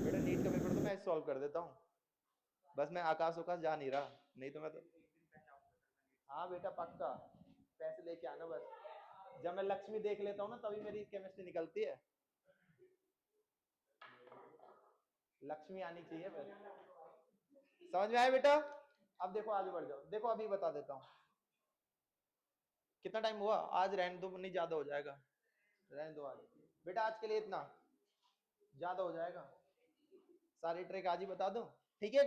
बेटा नीट का पेपर तो मैं सॉल्व कर देता हूँ, बस मैं आकाश उकाश जा नहीं रहा, नहीं तो मैं तो। हाँ बेटा पक्का, पैसे लेके आना बस। जब मैं लक्ष्मी देख लेता हूँ ना तभी मेरी केमिस्ट्री निकलती है, लक्ष्मी आनी चाहिए बस। समझ में आया बेटा? अब देखो आगे बढ़ जाओ, देखो अभी बता देता हूँ। कितना टाइम हुआ आज, रहने दो, नहीं ज्यादा हो जाएगा, रहने दो आज। बेटा आज के लिए इतना ज्यादा हो जाएगा, सारी ट्रिक आज ही बता दूं, ठीक है।